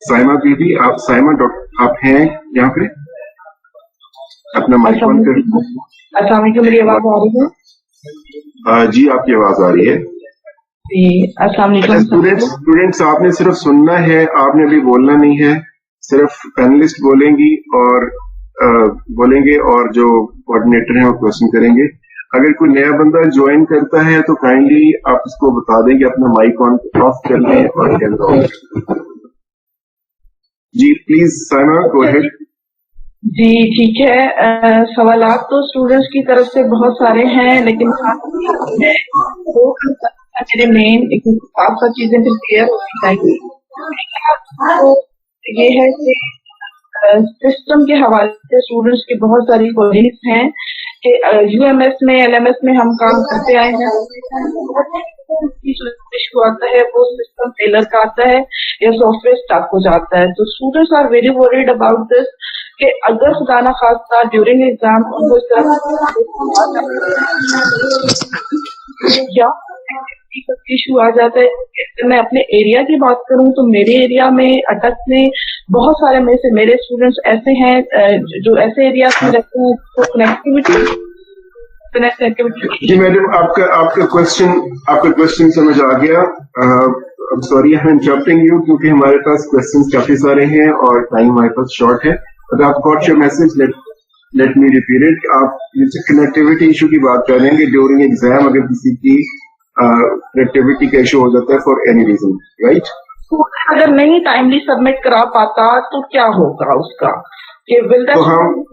साइमा बीबी, आप साइमा डॉक्टर आप हैं यहाँ पे? अपना माइक ऑन कर। अस्सलाम वालेकुम, मेरी आवाज आ रही है? जी आपकी आवाज आ रही है जी। अस्सलाम वालेकुम। स्टूडेंट्स आपने सिर्फ सुनना है, आपने भी बोलना नहीं है। सिर्फ पैनलिस्ट बोलेंगी और बोलेंगे और जो कोऑर्डिनेटर हैं वो क्वेश्चन करेंगे। अगर कोई नया बंदा ज्वाइन करता है तो काइंडली आप उसको बता दें कि अपना माइक ऑन ऑफ कर लें और कैमरा ऑन कर लें। जी प्लीज साइमा गो अहेड। जी ठीक है। सवालात तो स्टूडेंट्स की तरफ से बहुत सारे हैं, लेकिन मेरे मेन साफ साफ चीजें फिर क्लियर होनी चाहिए। तो ये है कि सिस्टम के हवाले से स्टूडेंट्स की बहुत सारी क्वेरीज हैं कि यूएमएस में एलएमएस में हम काम करते आए हैं। इशू आता है वो सिस्टम फेलर का आता है या सॉफ्टवेयर स्टक हो जाता है। तो students are very worried about this कि अगर खुदा ना खास्ता ड्यूरिंग एग्जाम उनको इस तरह या इशू आ जाता है। मैं अपने एरिया की बात करूं तो मेरे एरिया में अटक में बहुत सारे में से मेरे स्टूडेंट्स ऐसे हैं जो ऐसे एरिया में रहते हैं तो कनेक्टिविटी। जी मैडम, आपका क्वेश्चन समझ आ गया। Sorry I am interrupting you क्योंकि हमारे पास क्वेश्चंस काफी सारे हैं और टाइम हमारे पास शॉर्ट है। बट आप got your message, let me repeat it. आप कनेक्टिविटी इशू की बात कर रहे हैं कि ड्यूरिंग एग्जाम अगर किसी की कनेक्टिविटी का इशू हो जाता है फॉर एनी रीजन, राइट? अगर नहीं टाइमली सबमिट करा पाता तो क्या होगा उसका? तो हम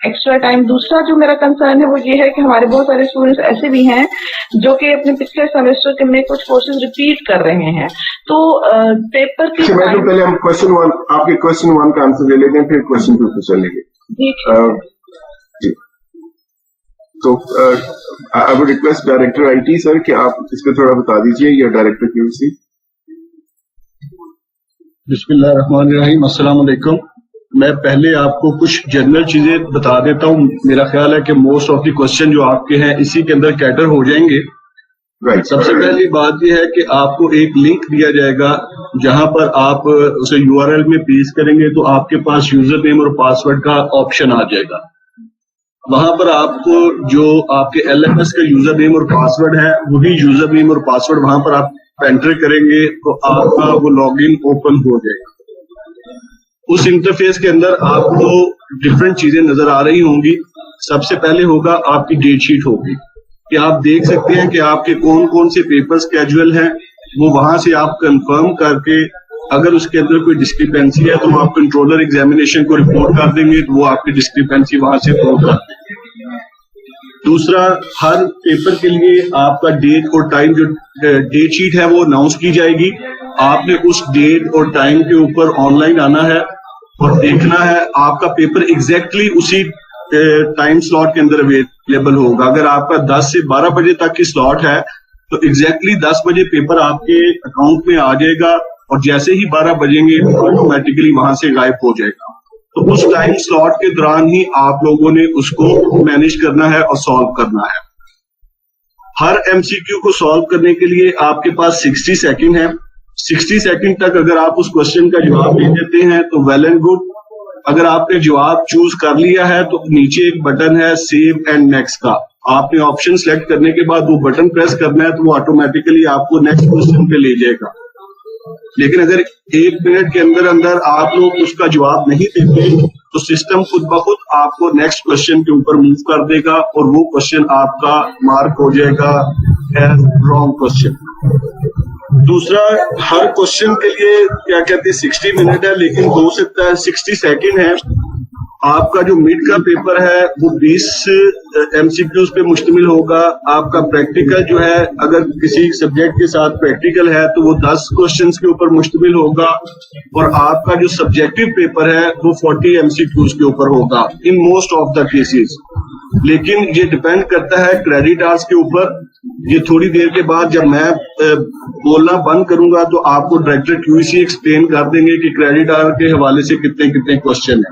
एक्स्ट्रा टाइम। दूसरा जो मेरा कंसर्न है वो ये है कि हमारे बहुत सारे स्टूडेंट्स ऐसे भी हैं जो कि अपने पिछले सेमेस्टर के में कुछ कोर्सेज रिपीट कर रहे हैं। तो पेपर की पहले हम आपके क्वेश्चन 1 का आंसर ले लेते हैं, फिर क्वेश्चन 2 पे चलेंगे। जी तो I would request director IT sir कि आप इस पे थोड़ा बता दीजिए, या डायरेक्टर क्यूसी। बिस्मिल्लाहिर्रहमानिर्रहीम, अस्सलाम वालेकुम। मैं पहले आपको कुछ जनरल चीजें बता देता हूँ। मेरा ख्याल है कि मोस्ट ऑफ द क्वेश्चन जो आपके हैं इसी के अंदर कैटर हो जाएंगे। सबसे पहली बात यह है कि आपको एक लिंक दिया जाएगा जहां पर आप उसे यूआरएल में पेस्ट करेंगे तो आपके पास यूजर नेम और पासवर्ड का ऑप्शन आ जाएगा। वहां पर आपको जो आपके एलएमएस का यूजर नेम और पासवर्ड है वही यूजर नेम और पासवर्ड वहां पर आप एंटर करेंगे तो आपका वो लॉगिन ओपन हो जाएगा। उस इंटरफेस के अंदर आपको डिफरेंट चीजें नजर आ रही होंगी। सबसे पहले होगा आपकी डेट शीट होगी कि आप देख सकते हैं कि आपके कौन कौन से पेपर स्केड्यूल हैं, वो वहां से आप कंफर्म करके अगर उसके अंदर कोई डिस्क्रिपेंसी है तो आप कंट्रोलर एग्जामिनेशन को रिपोर्ट कर देंगे तो वो आपकी डिस्क्रिपेंसी वहां से प्रूव कर देंगे। दूसरा, हर पेपर के लिए आपका डेट और टाइम जो डेट शीट है वो अनाउंस की जाएगी। आपने उस डेट और टाइम के ऊपर ऑनलाइन आना है और देखना है आपका पेपर एग्जैक्टली उसी टाइम स्लॉट के अंदर अवेलेबल होगा। अगर आपका 10 से 12 बजे तक की स्लॉट है तो एग्जैक्टली 10 बजे पेपर आपके अकाउंट में आ जाएगा और जैसे ही 12 बजेंगे ऑटोमेटिकली वहां से गायब हो जाएगा। तो उस टाइम स्लॉट के दौरान ही आप लोगों ने उसको मैनेज करना है और सॉल्व करना है। हर एमसीक्यू को सॉल्व करने के लिए आपके पास 60 सेकंड है। 60 सेकंड तक अगर आप उस क्वेश्चन का जवाब दे देते हैं तो वेल एंड गुड। अगर आपने जवाब चूज कर लिया है तो नीचे एक बटन है सेव एंड नेक्स्ट का, आपने ऑप्शन सेलेक्ट करने के बाद वो बटन प्रेस करना है तो वो ऑटोमेटिकली आपको नेक्स्ट क्वेश्चन पे ले जाएगा। लेकिन अगर 1 मिनट के अंदर अंदर आप लोग उसका जवाब नहीं देते तो सिस्टम खुद ब खुद आपको नेक्स्ट क्वेश्चन के ऊपर मूव कर देगा और वो क्वेश्चन आपका मार्क हो जाएगा एज रॉन्ग क्वेश्चन। दूसरा, हर क्वेश्चन के लिए क्या कहते हैं 60 मिनट है, लेकिन हो सकता है 60 सेकंड है। आपका जो मिड का पेपर है वो 20 एमसीक्यूज पे मुश्तमिल होगा। आपका प्रैक्टिकल जो है अगर किसी सब्जेक्ट के साथ प्रैक्टिकल है तो वो 10 क्वेश्चंस के ऊपर मुश्तमिल होगा और आपका जो सब्जेक्टिव पेपर है वो 40 एमसीक्यूज के ऊपर होगा in most of the cases. लेकिन ये डिपेंड करता है क्रेडिट आवर्स के ऊपर। ये थोड़ी देर के बाद जब मैं बोलना बंद करूंगा तो आपको डायरेक्टर क्यूसी एक्सप्लेन कर देंगे कि क्रेडिट आवर के हवाले से कितने कितने क्वेश्चन है।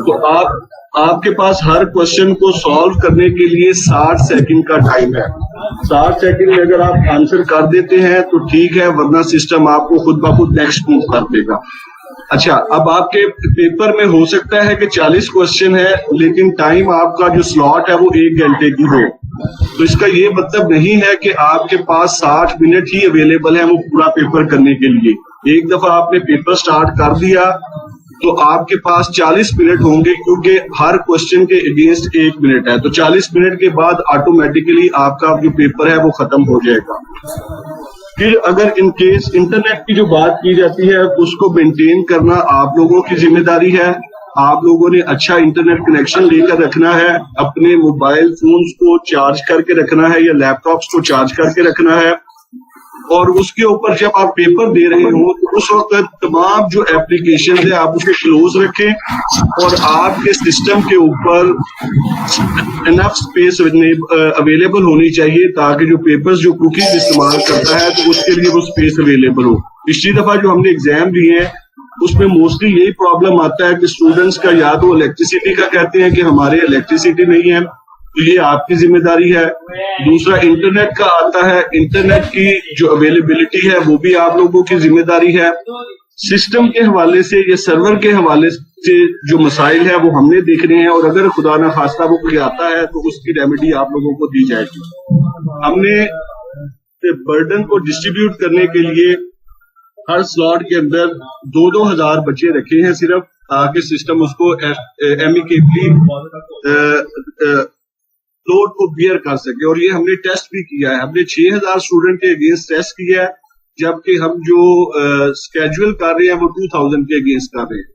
तो आपके पास हर क्वेश्चन को सॉल्व करने के लिए 60 सेकंड का टाइम है। 60 सेकंड में अगर आप आंसर कर देते हैं तो ठीक है, वरना सिस्टम आपको खुद ब खुद नेक्स्ट मूव कर देगा। अच्छा, अब आपके पेपर में हो सकता है कि 40 क्वेश्चन है, लेकिन टाइम आपका जो स्लॉट है वो 1 घंटे की हो, तो इसका ये मतलब नहीं है कि आपके पास 60 मिनट ही अवेलेबल है वो पूरा पेपर करने के लिए। एक दफा आपने पेपर स्टार्ट कर दिया तो आपके पास 40 मिनट होंगे, क्योंकि हर क्वेश्चन के अगेंस्ट 1 मिनट है, तो 40 मिनट के बाद ऑटोमेटिकली आपका जो पेपर है वो खत्म हो जाएगा। फिर अगर इन केस इंटरनेट की जो बात की जाती है, उसको मेंटेन करना आप लोगों की जिम्मेदारी है। आप लोगों ने अच्छा इंटरनेट कनेक्शन लेकर रखना है, अपने मोबाइल फोन्स को चार्ज करके रखना है या लैपटॉप्स को चार्ज करके रखना है, और उसके ऊपर जब आप पेपर दे रहे हो तो उस वक्त तमाम जो एप्लीकेशन है आप उसे क्लोज रखें और आपके सिस्टम के ऊपर इनफ स्पेस अवेलेबल होनी चाहिए, ताकि जो पेपर्स जो कुकीज इस्तेमाल करता है तो उसके लिए वो स्पेस अवेलेबल हो। पिछली दफा जो हमने एग्जाम दिए हैं उसमें मोस्टली यही प्रॉब्लम आता है कि स्टूडेंट्स का या तो इलेक्ट्रिसिटी का कहते हैं कि हमारे इलेक्ट्रिसिटी नहीं है, तो ये आपकी जिम्मेदारी है। दूसरा इंटरनेट का आता है, इंटरनेट की जो अवेलेबिलिटी है वो भी आप लोगों की जिम्मेदारी है। सिस्टम के हवाले से या सर्वर के हवाले से जो मसाइल है वो हमने देखने हैं, और अगर खुदा ना खास्ता वो कोई आता है तो उसकी रेमेडी आप लोगों को दी जाएगी। हमने बर्डन को डिस्ट्रीब्यूट करने के लिए हर स्लॉट के अंदर 2-2 हजार बच्चे रखे हैं सिर्फ, ताकि सिस्टम उसको एमिकेबली लोड को बियर कर सके। और ये हमने टेस्ट भी किया है, हमने 6000 स्टूडेंट के अगेंस्ट टेस्ट किया है, जबकि हम जो स्केड्यूल कर रहे हैं वो 2000 के अगेंस्ट कर रहे हैं।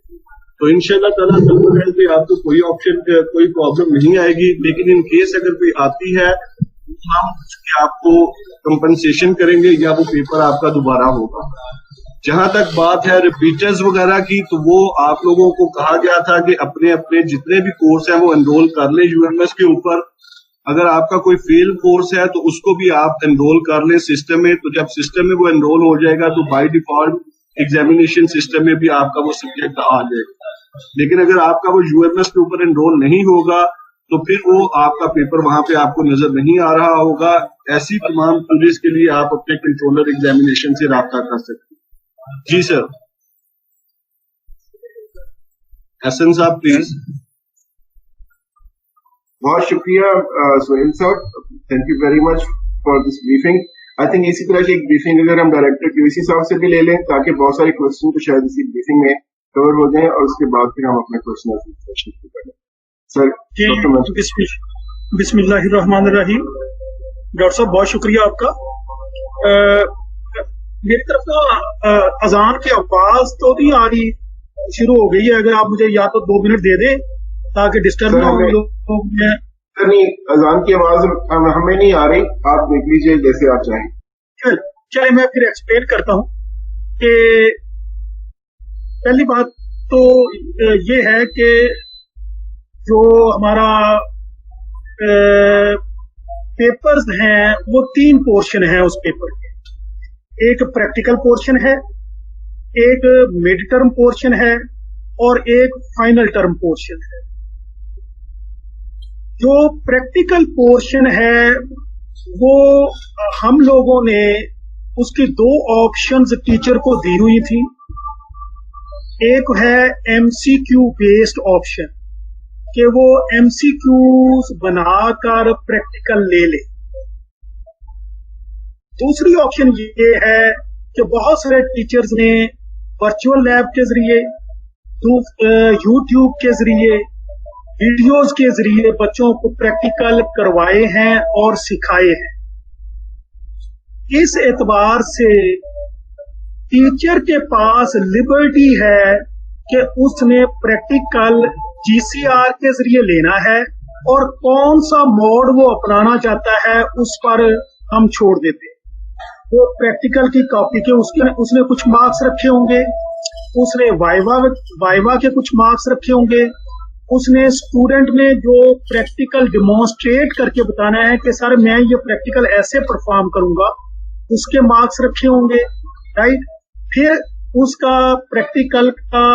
तो इंशाल्लाह ताला सर्वर पे आपको कोई प्रॉब्लम नहीं आएगी, लेकिन इन केस अगर कोई आती है तो हम उसकी आपको कंपनसेशन करेंगे या वो पेपर आपका दोबारा होगा। जहां तक बात है रिपीटर्स वगैरह की, तो वो आप लोगों को कहा गया था कि अपने अपने जितने भी कोर्स हैं वो एनरोल कर लें यूएमएस के ऊपर। अगर आपका कोई फेल कोर्स है तो उसको भी आप एनरोल कर लें सिस्टम में, तो जब सिस्टम में वो एनरोल हो जाएगा तो बाय डिफॉल्ट एग्जामिनेशन सिस्टम में भी आपका वो सब्जेक्ट आ जाएगा। लेकिन अगर आपका वो यूएमएस के ऊपर एनरोल नहीं होगा तो फिर वो आपका पेपर वहां पे आपको नजर नहीं आ रहा होगा। ऐसी तमाम क्वेरीज के लिए आप अपने कंट्रोलर एग्जामिनेशन से राब्ता कर सकते हैं। जी सर, हसन साहब प्लीज। बहुत शुक्रिया Sohail sir, thank you very much for this briefing. I think इसी तरह की एक ब्रीफिंग अगर हम डायरेक्टर क्यूसी साहब से भी ले लें, ताकि बहुत सारे क्वेश्चन तो शायद इसी ब्रीफिंग में कवर हो जाएं, और उसके बाद फिर हम अपने क्वेश्चन सेशन शुरू करें। सर, बिस्मिल्लाहिर्रहमानिर्रहीम। डॉक्टर साहब बहुत शुक्रिया आपका। मेरी तरफ ना अजान की आवाज तो नहीं आ रही, शुरू हो गई है। अगर आप मुझे या तो 2 मिनट दे दें ताकि डिस्टर्ब ना हो लोग में। नहीं, अजान की आवाज हमें नहीं आ रही, आप देख लीजिए जैसे आप चाहें। चलिए मैं फिर एक्सप्लेन करता हूँ कि पहली बात तो ये है कि जो हमारा पेपर्स हैं वो 3 पोर्शन हैं उस पेपर के। एक प्रैक्टिकल पोर्शन है, एक मिड टर्म पोर्शन है और एक फाइनल टर्म पोर्शन है। जो प्रैक्टिकल पोर्शन है वो हम लोगों ने उसकी 2 ऑप्शंस टीचर को दी हुई थी। एक है एमसीक्यू बेस्ड ऑप्शन कि वो एमसीक्यूज बनाकर प्रैक्टिकल ले ले। दूसरी ऑप्शन ये है कि बहुत सारे टीचर्स ने वर्चुअल लैब के जरिए, यूट्यूब के जरिए, वीडियोस के जरिए बच्चों को प्रैक्टिकल करवाए हैं और सिखाए हैं। इस एतबार से टीचर के पास लिबर्टी है कि उसने प्रैक्टिकल जीसीआर के जरिए लेना है, और कौन सा मोड वो अपनाना चाहता है उस पर हम छोड़ देते हैं। वो प्रैक्टिकल की कॉपी के उसने कुछ मार्क्स रखे होंगे, उसने वाइवा के कुछ मार्क्स रखे होंगे, उसने स्टूडेंट ने जो प्रैक्टिकल डिमॉन्स्ट्रेट करके बताना है कि सर मैं ये प्रैक्टिकल ऐसे परफॉर्म करूंगा, उसके मार्क्स रखे होंगे, राइट। फिर उसका प्रैक्टिकल का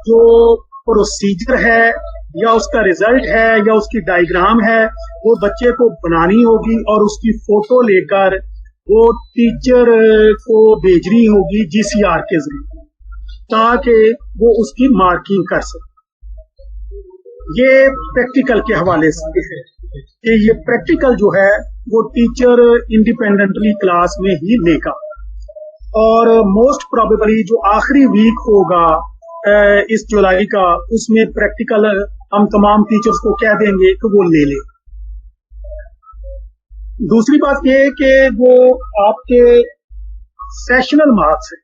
जो प्रोसीजर है या उसका रिजल्ट है या उसकी डायग्राम है वो बच्चे को बनानी होगी, और उसकी फोटो लेकर वो टीचर को भेजनी होगी जीसीआर के जरिए। ताकि वो उसकी मार्किंग कर सके। ये प्रैक्टिकल के हवाले से है कि ये प्रैक्टिकल जो है वो टीचर इंडिपेंडेंटली क्लास में ही लेगा, और मोस्ट प्रोबेबली जो आखिरी वीक होगा इस जुलाई का, उसमें प्रैक्टिकल हम तमाम टीचर्स को कह देंगे कि वो ले ले। दूसरी बात ये है कि वो आपके सेशनल मार्क्स है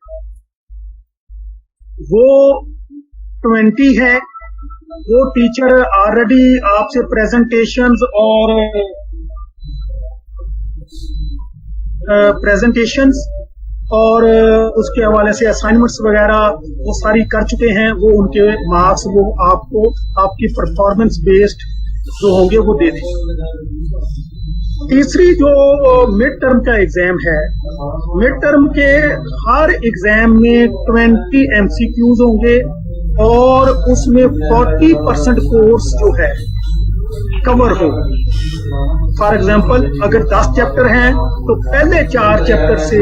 वो 20 है। वो टीचर ऑलरेडी आपसे प्रेजेंटेशंस और उसके हवाले से असाइनमेंट्स वगैरह वो सारी कर चुके हैं। वो उनके मार्क्स वो आपको आपकी परफॉर्मेंस बेस्ड जो होंगे वो दे देंगे। तीसरी जो मिड टर्म का एग्जाम है, मिड टर्म के हर एग्जाम में 20 MCQs होंगे और उसमें 40% कोर्स जो है कवर हो। फॉर एग्जांपल अगर 10 चैप्टर हैं तो पहले 4 चैप्टर से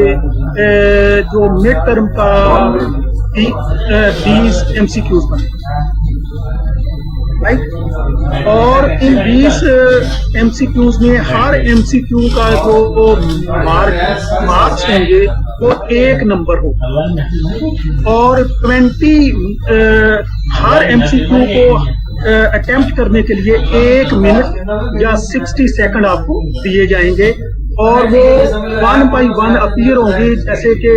जो मिड टर्म का 20 MCQs बने, राइट। और इन 20 MCQs में हर MCQ का जो मार्क्स होंगे वो 1 नंबर होगा, और 20 हर MCQ को अटेम्प्ट करने के लिए 1 मिनट या 60 सेकंड आपको दिए जाएंगे, और वो 1 by 1 अपीयर होंगे, जैसे कि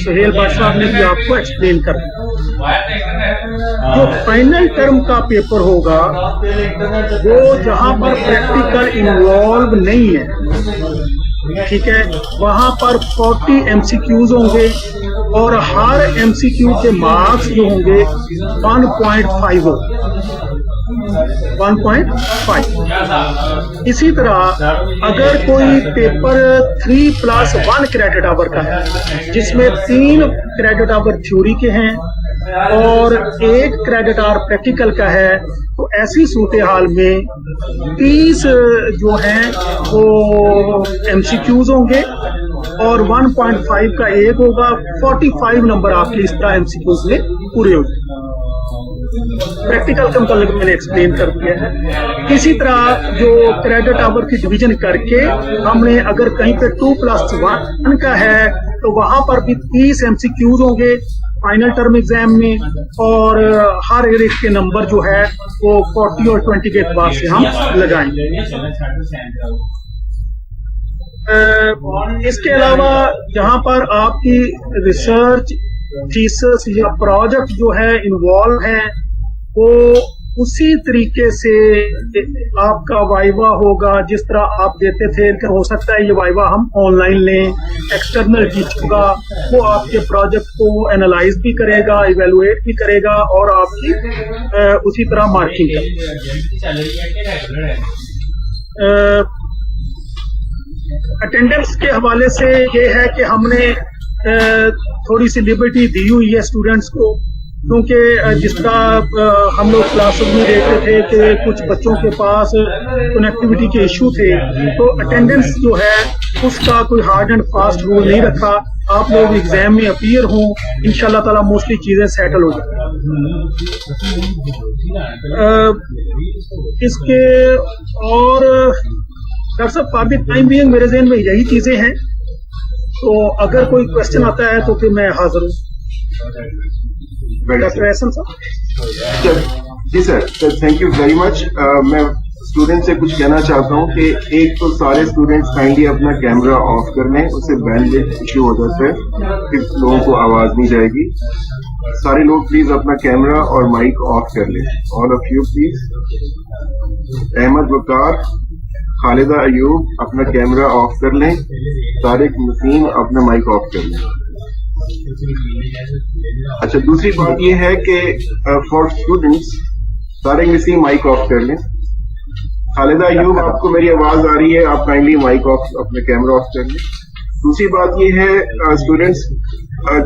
सुहेल बादशाह ने भी आपको एक्सप्लेन कर दिया। जो फाइनल टर्म का पेपर होगा वो जहां पर प्रैक्टिकल इन्वॉल्व नहीं है, ठीक है, वहां पर 40 MCQs होंगे और हर MCQ के मार्क्स जो होंगे 1.5 हो 1.5। इसी तरह अगर कोई पेपर 3+1 क्रेडिट आवर का है जिसमें 3 क्रेडिट आवर थ्योरी के हैं और 1 क्रेडिट आवर प्रैक्टिकल का है, तो ऐसी सूरत हाल में 30 जो हैं वो MCQs होंगे और 1.5 का 1 होगा। 45 नंबर आपके इस तरह MCQs में पूरे हो जाए। प्रैक्टिकल का मतलब मैंने एक्सप्लेन कर दिया है। इसी तरह जो क्रेडिट आवर की डिवीजन करके हमने अगर कहीं पे 2+1 का है तो वहां पर भी 30 MCQs होंगे फाइनल टर्म एग्जाम में, और हर एक के नंबर जो है वो 40 और 20 के बाद से हम लगाएंगे। इसके अलावा जहां पर आपकी रिसर्च थीसिस या प्रोजेक्ट जो है इन्वॉल्व है, वो उसी तरीके से आपका वाइवा होगा जिस तरह आप देते थे। कि हो सकता है ये वाइवा हम ऑनलाइन लें, एक्सटर्नल टीचर होगा, वो आपके प्रोजेक्ट को एनालाइज भी करेगा, इवेलुएट भी करेगा और आपकी उसी तरह मार्किंग करेगा। अटेंडेंस के हवाले से ये है कि हमने थोड़ी सी लिबर्टी दी हुई है स्टूडेंट्स को, क्योंकि जिस तरह हम लोग क्लासरूम में देखते थे कि कुछ बच्चों के पास कनेक्टिविटी के इशू थे, तो अटेंडेंस जो है उसका कोई हार्ड एंड फास्ट रूल नहीं रखा। आप लोग एग्जाम में अपीयर हों, इंशाल्लाह ताला मोस्टली चीजें सेटल हो जाएंगी। इसके और डॉक्टर साहब फॉर द टाइम बीइंग मेरे ज़हन में यही चीजें हैं, तो अगर कोई क्वेश्चन आता है तो फिर मैं हाजिर हूँ। डॉक्टर एहसन साहब। जी sir, thank you very much. मैं स्टूडेंट से कुछ कहना चाहता हूँ कि एक तो सारे स्टूडेंट्स काइंडली अपना कैमरा ऑफ कर लें, उससे बैंडविड्थ इश्यू हो जाता है, फिर लोगों को आवाज नहीं जाएगी। सारे लोग प्लीज अपना कैमरा और माइक ऑफ कर लें। All of you please. Ahmed Waqar, Khalida Ayub अपना कैमरा ऑफ कर लें। तारिक नसीम अपना माइक ऑफ कर लें। अच्छा, दूसरी बात यह है कि for students Tariq Naseem mic off कर लें। खालिदा अयूब, आपको मेरी आवाज आ रही है, आप काइंडली माइक ऑफ अपना कैमरा ऑफ कर लें। दूसरी बात यह है स्टूडेंट्स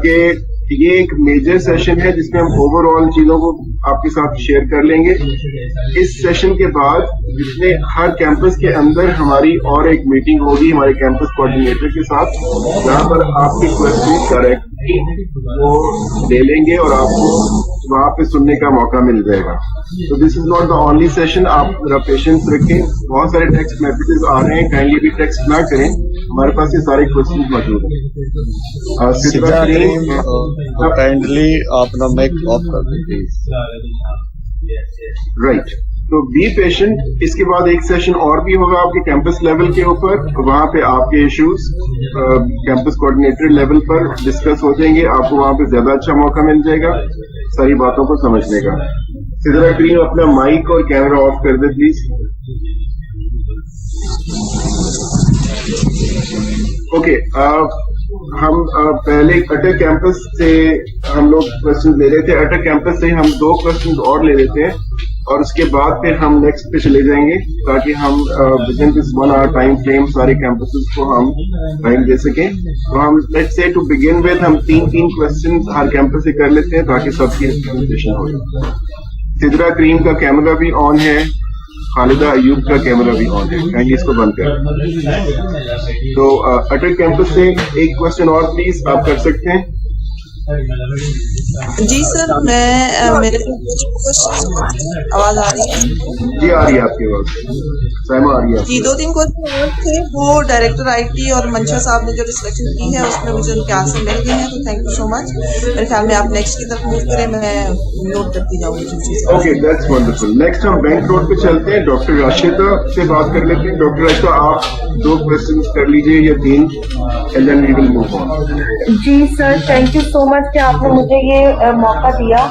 कि ये एक मेजर सेशन है जिसमें हम ओवरऑल चीजों को आपके साथ शेयर कर लेंगे। इस सेशन के बाद जिसमें हर कैंपस के अंदर हमारी और एक मीटिंग होगी हमारे कैंपस कोऑर्डिनेटर के साथ, जहां पर आपके क्वेश्चन डायरेक्टली वो ले लेंगे और आपको वहां पे सुनने का मौका मिल जाएगा। तो this is not the only session, आप जरा पेशेंस रखें। बहुत सारे टेक्स्ट मैसेजेस आ रहे हैं, काइंडली भी टेक्स्ट ना करें, हमारे पास ये सारे क्वेश्चन मौजूद हैं। काइंडली अपना माइक ऑफ कर दीजिए। राइट, तो बी पेशेंट। इसके बाद एक सेशन और भी होगा आपके कैंपस लेवल के ऊपर, वहां पे आपके इश्यूज कैंपस कोऑर्डिनेटर लेवल पर डिस्कस हो जाएंगे। आपको वहां पे ज्यादा अच्छा मौका मिल जाएगा सारी बातों को समझने का। सिद्रा टीम अपना माइक और कैमरा ऑफ कर दे प्लीज। ओके, हम पहले अटक कैंपस से हम लोग क्वेश्चन ले रहे थे। अटक कैंपस से हम 2 क्वेश्चन और ले लेते हैं और उसके बाद फिर हम नेक्स्ट पे चले जाएंगे, ताकि हम with in this 1 hour time frame सारे कैंपसेस को हम टाइम दे सकें। तो हम let's say to begin with हम 3 क्वेश्चन हर कैंपस से कर लेते हैं ताकि सबकी प्रेजेंटेशन हो जाए। सिद्रा करीम का कैमरा भी ऑन है, खालिदा अयूब का कैमरा भी ऑन है, कहीं इसको बंद कर। तो अटक कैंपस से एक क्वेश्चन और प्लीज आप कर सकते हैं। जी सर, मैं मेरे आवाज आ रही है? जी आ रही है आपकी आवाज, साइमा आ रही है। जी 2-3 क्वेश्चन और थे, वो डायरेक्टर आईटी और मंशा साहब ने जो डिस्कशन की है उसमें मुझे उनके आंसर मिल गए हैं, तो थैंक यू सो मच। मेरे ख्याल में आप नेक्स्ट की तरफ मूव करें, मैं नोट करती जाऊंगी। Okay, that's wonderful. नेक्स्ट हम बैंक रोड पे चलते हैं, डॉक्टर राशिदा से बात कर लेते हैं। डॉक्टर राशिदा, आप 2 क्वेश्चन कर लीजिए या 3, and then we will move on. जी sir, thank you so much कि आपने मुझे ये मौका दिया।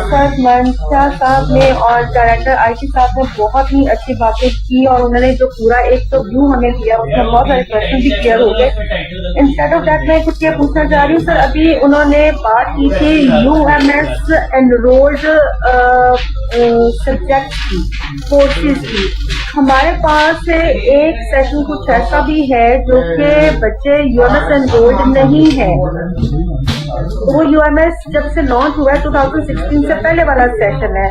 सर मंशा साहब ने और डायरेक्टर आईटी साहब ने बहुत ही अच्छी बातें की और उन्होंने जो पूरा एक तो व्यू हमें दिया उसमें बहुत सारे प्रश्न भी क्लियर हो गए। इंस्टेड ऑफ दैट मैं कुछ ये पूछना चाह रही हूँ सर, अभी उन्होंने बात की थी यूएमएस एनरोल्ड सब्जेक्ट की, कोर्सेज की। हमारे पास एक सेशन कुछ ऐसा भी है जो कि बच्चे यूएमएस एनरोल्ड नहीं है। वो यूएमएस जब से लॉन्च हुआ है 2016 से पहले वाला सेशन है।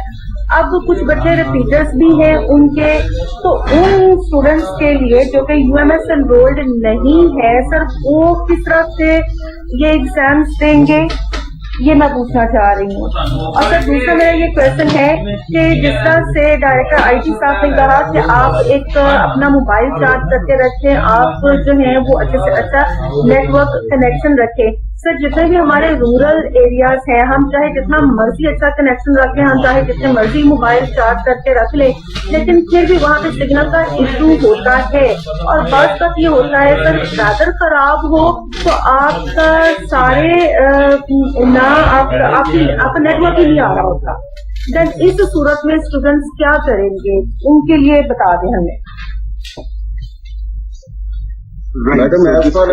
अब कुछ बच्चे रिपीटर्स भी हैं उनके, तो उन स्टूडेंट्स के लिए जो कि यूएमएस एनरोल्ड नहीं है सर, वो किस तरह से ये एग्जाम्स देंगे, ये मैं पूछना चाह रही हूँ। और सर दूसरा मेरा ये क्वेश्चन है कि जिस तरह से डायरेक्टर आईटी साहब ने कहा कि आप एक अपना मोबाइल चार्ज करके रखें, आप जो है वो अच्छे से अच्छा नेटवर्क कनेक्शन रखें। सर जितने भी हमारे रूरल एरियाज हैं, हम चाहे जितना मर्जी अच्छा कनेक्शन रखें, हम चाहे जितने मर्जी मोबाइल चार्ज करके रख लें, लेकिन फिर भी वहाँ पे सिग्नल का इशू होता है। और बस तक ये होता है सर, वेदर खराब हो तो आपका सारे आपका नेटवर्क ही नहीं आ रहा होता। देन इस सूरत में स्टूडेंट्स क्या करेंगे, उनके लिए बता दें हमें। मैडम एज फार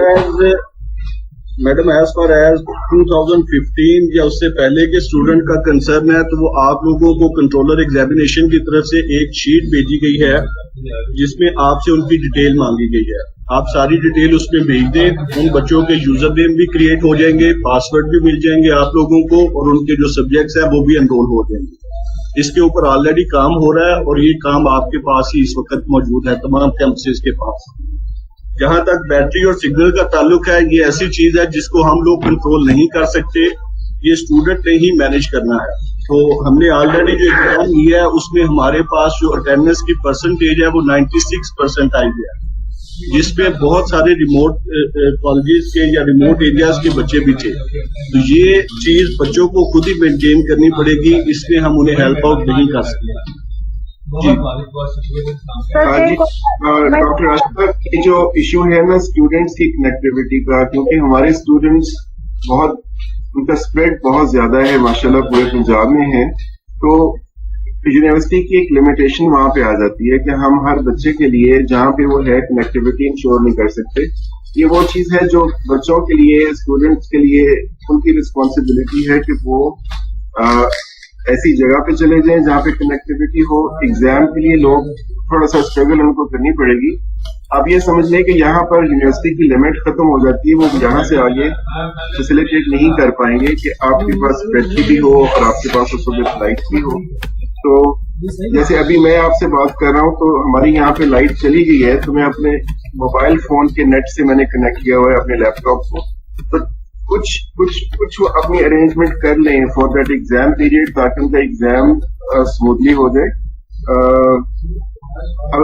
एज 2015 या उससे पहले के स्टूडेंट का कंसर्न है, तो वो आप लोगों को कंट्रोलर एग्जामिनेशन की तरफ से एक शीट भेजी गई है जिसमें आपसे उनकी डिटेल मांगी गई है। आप सारी डिटेल उसमें भेज दें, उन बच्चों के यूजर नेम भी क्रिएट हो जाएंगे, पासवर्ड भी मिल जाएंगे आप लोगों को, और उनके जो सब्जेक्ट्स हैं वो भी एनरोल हो जाएंगे। इसके ऊपर ऑलरेडी काम हो रहा है और ये काम आपके पास ही इस वक्त मौजूद है तमाम कैंपसेस के पास। जहां तक बैटरी और सिग्नल का ताल्लुक है, ये ऐसी चीज है जिसको हम लोग कंट्रोल नहीं कर सकते, ये स्टूडेंट ने ही मैनेज करना है। तो हमने ऑलरेडी जो एग्जाम लिया है उसमें हमारे पास जो अटेंडेंस की परसेंटेज है वो 96% आई है, जिसमें बहुत सारे रिमोट कॉलेजेस के या रिमोट एरियाज के बच्चे भी थे। तो ये चीज बच्चों को खुद ही मेंटेन करनी पड़ेगी, इसमें हम उन्हें हेल्प आउट नहीं कर सकते। डॉक्टर राशिदा, ये जो इशू है ना स्टूडेंट्स की कनेक्टिविटी का, क्योंकि हमारे स्टूडेंट्स बहुत, उनका स्प्रेड बहुत ज्यादा है माशाल्लाह, पूरे पंजाब में है, तो यूनिवर्सिटी की एक लिमिटेशन वहां पे आ जाती है कि हम हर बच्चे के लिए जहाँ पे वो है कनेक्टिविटी इंश्योर नहीं कर सकते। ये वो चीज है जो बच्चों के लिए, स्टूडेंट्स के लिए उनकी रिस्पॉन्सिबिलिटी है कि वो ऐसी जगह पे चले जाएं जहाँ पे कनेक्टिविटी हो। एग्जाम के लिए लोग थोड़ा सा स्ट्रगल उनको करनी पड़ेगी। आप ये समझ लें कि यहाँ पर यूनिवर्सिटी की लिमिट खत्म हो जाती है, वो यहाँ से आगे फैसिलिटेट नहीं कर पाएंगे कि आपके पास बैटरी भी हो और आपके पास उस वक्त लाइट भी हो। तो जैसे अभी मैं आपसे बात कर रहा हूँ तो हमारी यहाँ पे लाइट चली गई है, तो मैं अपने मोबाइल फोन के नेट से मैंने कनेक्ट किया हुआ है अपने लैपटॉप को। तो कुछ वो अपनी अरेंजमेंट कर लें फॉर दैट एग्जाम पीरियड, ताकि उनका एग्जाम स्मूथली हो जाए।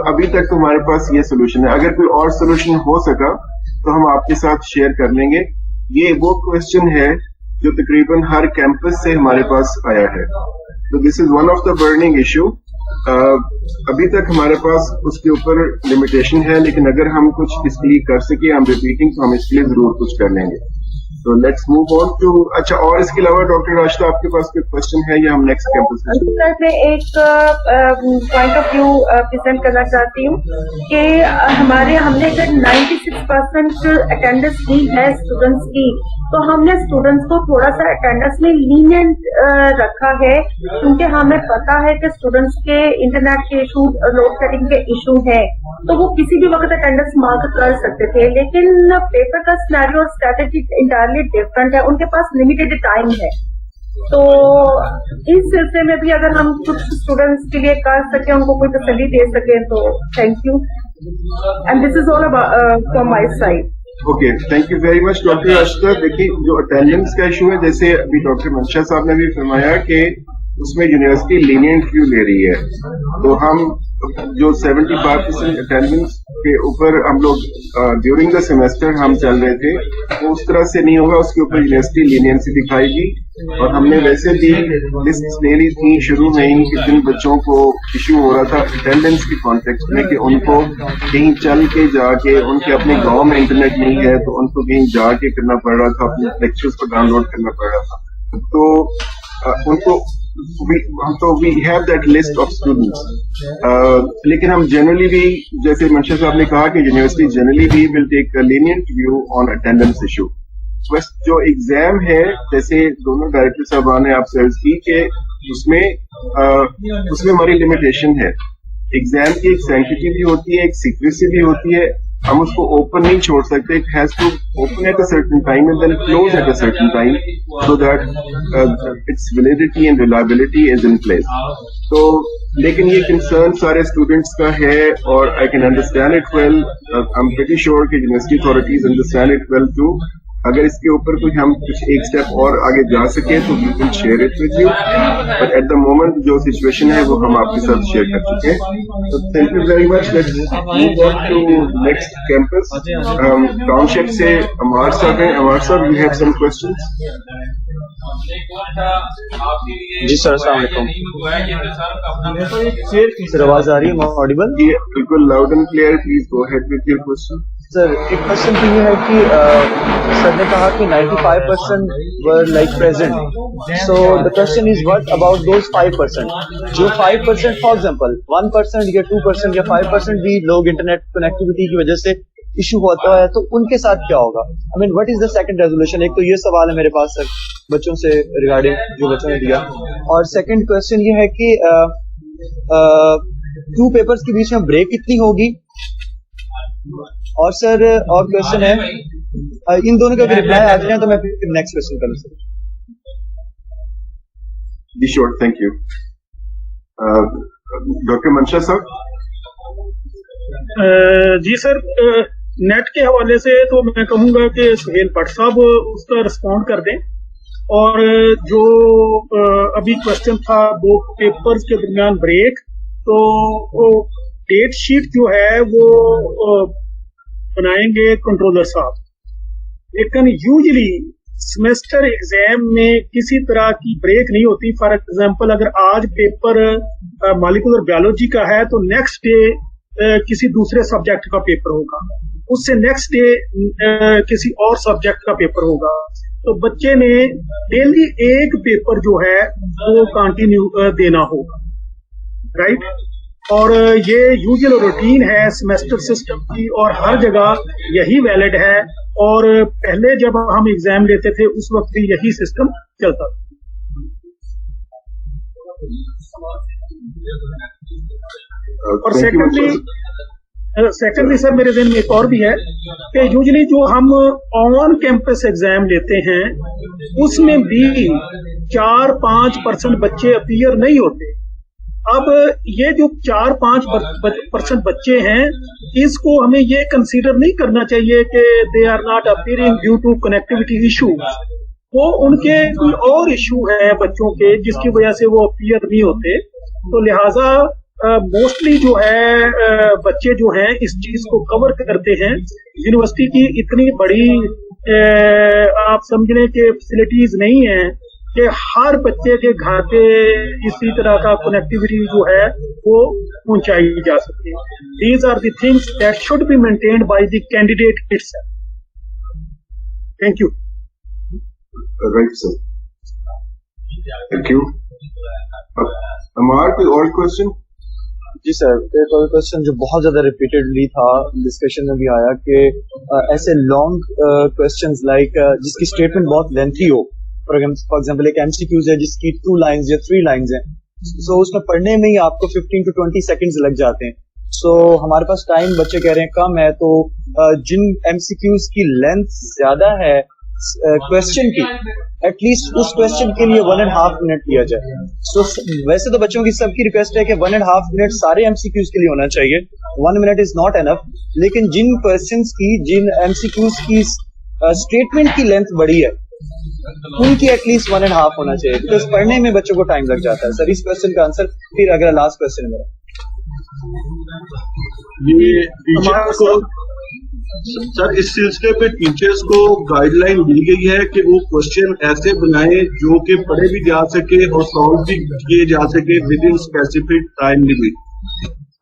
अभी तक तो हमारे पास ये सोल्यूशन है। अगर कोई और सोल्यूशन हो सका तो हम आपके साथ शेयर कर लेंगे। ये वो क्वेश्चन है जो तकरीबन हर कैंपस से हमारे पास आया है। तो this is one of the burning issue. अभी तक हमारे पास उसके ऊपर लिमिटेशन है, लेकिन अगर हम कुछ इसके लिए कर सके, हम रिपीटिंग, तो हम इसके लिए जरूर कुछ कर लेंगे। तो लेट्स मूव ऑन टू, अच्छा, और इसके अलावा डॉक्टर राशिदा आपके पास कोई क्वेश्चन है या हम नेक्स्ट कैंपस में? सर मैं एक पॉइंट ऑफ व्यू प्रेजेंट करना चाहती हूँ कि हमने अगर 96% अटेंडेंस दी है स्टूडेंट्स की, तो हमने स्टूडेंट्स को थोड़ा सा अटेंडेंस में लीनियंट रखा है, क्योंकि हमें पता है कि स्टूडेंट्स के इंटरनेट के इशू, लोड सेटिंग के इशू है, तो वो किसी भी वक्त अटेंडेंस मार्क कर सकते थे। लेकिन पेपर का सिनेरियो और स्ट्रेटेजी इंटायरली डिफरेंट है, उनके पास लिमिटेड टाइम है। तो इस सिलसिले में भी अगर हम कुछ स्टूडेंट्स के लिए कर सके, उनको कोई तसल्ली दे सके, तो thank you, and this is all from my side. Okay, thank you very much doctor Rashida. देखिए, जो अटेंडेंस का इशू है, जैसे अभी डॉक्टर मंशा साहब ने भी फरमाया कि उसमें यूनिवर्सिटी लीनियंट व्यू ले रही है, तो हम जो 75% अटेंडेंस के ऊपर हम लोग ड्यूरिंग द सेमेस्टर हम चल रहे थे, वो उस तरह से नहीं होगा। उसके ऊपर यूनिवर्सिटी लीनियंसी दिखाएगी, और हमने वैसे भी लिस्ट ले ली थी शुरू में ही कि जिन बच्चों को इशू हो रहा था अटेंडेंस के कॉन्टेक्स्ट में, कि उनको कहीं चल के जाके, उनके अपने गांव में इंटरनेट नहीं है तो उनको कहीं जाके करना पड़ रहा था, अपने लेक्चर्स को डाउनलोड करना पड़ रहा था। तो उनको we have that list of students. लेकिन हम जनरली भी, जैसे मंशा साहब ने कहा कि यूनिवर्सिटी जनरली भी will take a lenient view on attendance issue. बस जो एग्जाम है, जैसे दोनों डायरेक्टर साहबान ने आपसे अर्ज की कि उसमें हमारी लिमिटेशन है। एग्जाम की एक सैंक्टिटी भी होती है, एक सीक्रेसी भी होती है। हम उसको ओपन नहीं छोड़ सकते। It has to open at a certain time and then close at a certain time, so that its validity and reliability is in place. तो लेकिन ये कंसर्न सारे स्टूडेंट्स का है, और I can understand it well. I am pretty sure कि university authorities understand it well too. अगर इसके ऊपर हम कुछ एक स्टेप और आगे जा सके तो we will share it with you, but at the moment जो सिचुएशन है वो हम आपके साथ शेयर कर चुके हैं। तो thank you very much. Let's move on to next campus. Township से अमार साहब हैं। अमार साहब, यू हैव सम क्वेश्चंस? जी सर, अस्सलाम वालेकुम। सर आवाज आ रही है? ऑडिबल? जी बिल्कुल, loud and clear. Please go ahead with your question. Sir एक क्वेश्चन तो ये है कि सर ने कहा कि 95% were like present, so the question is what about those 5%? जो 5%, फॉर एग्जांपल 1% या 2% या 5% भी लोग इंटरनेट कनेक्टिविटी की वजह से इशू होता है, तो उनके साथ क्या होगा? I mean what is the second resolution? एक तो ये सवाल है मेरे पास सर बच्चों से रिगार्डिंग जो बच्चों ने दिया, और सेकंड क्वेश्चन ये है कि 2 पेपर्स के बीच में ब्रेक कितनी होगी? और सर और क्वेश्चन है, इन दोनों का भी रिप्लाई आ जाए तो मैं फिर नेक्स्ट क्वेश्चन करूँ सर। जी sure, thank you. Doctor Mansha साहब। जी सर, नेट के हवाले से तो मैं कहूंगा कि सुहेल भट्ट साहब उसका रिस्पॉन्ड कर दें, और जो अभी क्वेश्चन था 2 पेपर्स के दरमियान ब्रेक, तो डेट शीट जो है वो बनाएंगे कंट्रोलर साहब। लेकिन यूजली सेमेस्टर एग्जाम में किसी तरह की ब्रेक नहीं होती। फॉर एग्जांपल, अगर आज पेपर मॉलिक्यूलर बायोलॉजी का है तो नेक्स्ट डे किसी दूसरे सब्जेक्ट का पेपर होगा, उससे नेक्स्ट डे किसी और सब्जेक्ट का पेपर होगा। तो बच्चे ने डेली एक पेपर जो है वो कंटिन्यू देना होगा, राइट? और ये यूजुअल रूटीन है सेमेस्टर सिस्टम की, और हर जगह यही वैलिड है। और पहले जब हम एग्जाम लेते थे उस वक्त भी यही सिस्टम चलता था। और सेकेंडली सेकेंडली सर मेरे ज़हन में एक और भी है कि यूजली जो हम ऑन कैंपस एग्जाम लेते हैं उसमें भी 4-5% बच्चे अपीयर नहीं होते। अब ये जो 4-5% बच्चे हैं इसको हमें ये कंसीडर नहीं करना चाहिए कि they are not appearing due to connectivity issue, वो उनके कोई और इशू है बच्चों के जिसकी वजह से वो अपीयर नहीं होते। तो लिहाजा मोस्टली जो है बच्चे जो हैं इस चीज को कवर करते हैं। यूनिवर्सिटी की इतनी बड़ी आप समझ लें कि फैसिलिटीज नहीं है कि हर बच्चे के घर पे इसी तरह का कनेक्टिविटी जो है वो पहुंचाई जा सकती है। These are the things that should be maintained by the candidate itself. Thank you. Right sir, thank you. हमारा कोई और क्वेश्चन? जी सर, एक और क्वेश्चन जो बहुत ज्यादा रिपीटेडली था, डिस्कशन में भी आया कि ऐसे लॉन्ग क्वेश्चंस लाइक जिसकी स्टेटमेंट बहुत लेंथी हो, फॉर एग्जांपल एक एमसीक्यूज है जिसकी 2 लाइंस या 3 लाइंस हैं, सो उसमें पढ़ने में ही आपको 15 to 20 सेकंड्स लग जाते हैं। सो हमारे पास टाइम बच्चे कह रहे हैं कम है, तो जिन एमसीक्यूज की लेंथ ज्यादा है क्वेश्चन की, एटलीस्ट उस क्वेश्चन के लिए 1.5 मिनट लिया जाए। सो वैसे तो बच्चों की सबकी रिक्वेस्ट है कि 1.5 मिनट सारे एमसीक्यूज के लिए होना चाहिए, 1 मिनट इज नॉट एनफ। लेकिन जिन क्वेश्चंस की, जिन एमसीक्यूज की स्टेटमेंट की लेंथ बड़ी है उनकी एटलीस्ट 1.5 होना चाहिए, बिकॉज पढ़ने में बच्चों को टाइम लग जाता है। सर इस क्वेश्चन का आंसर फिर अगला लास्ट क्वेश्चन है ये टीचर्स को, सर इस सिलसिले पे टीचर्स को गाइडलाइन दी गई है कि वो क्वेश्चन ऐसे बनाएं जो कि पढ़े भी जा सके और सॉल्व भी किए जा सके with in specific time limit.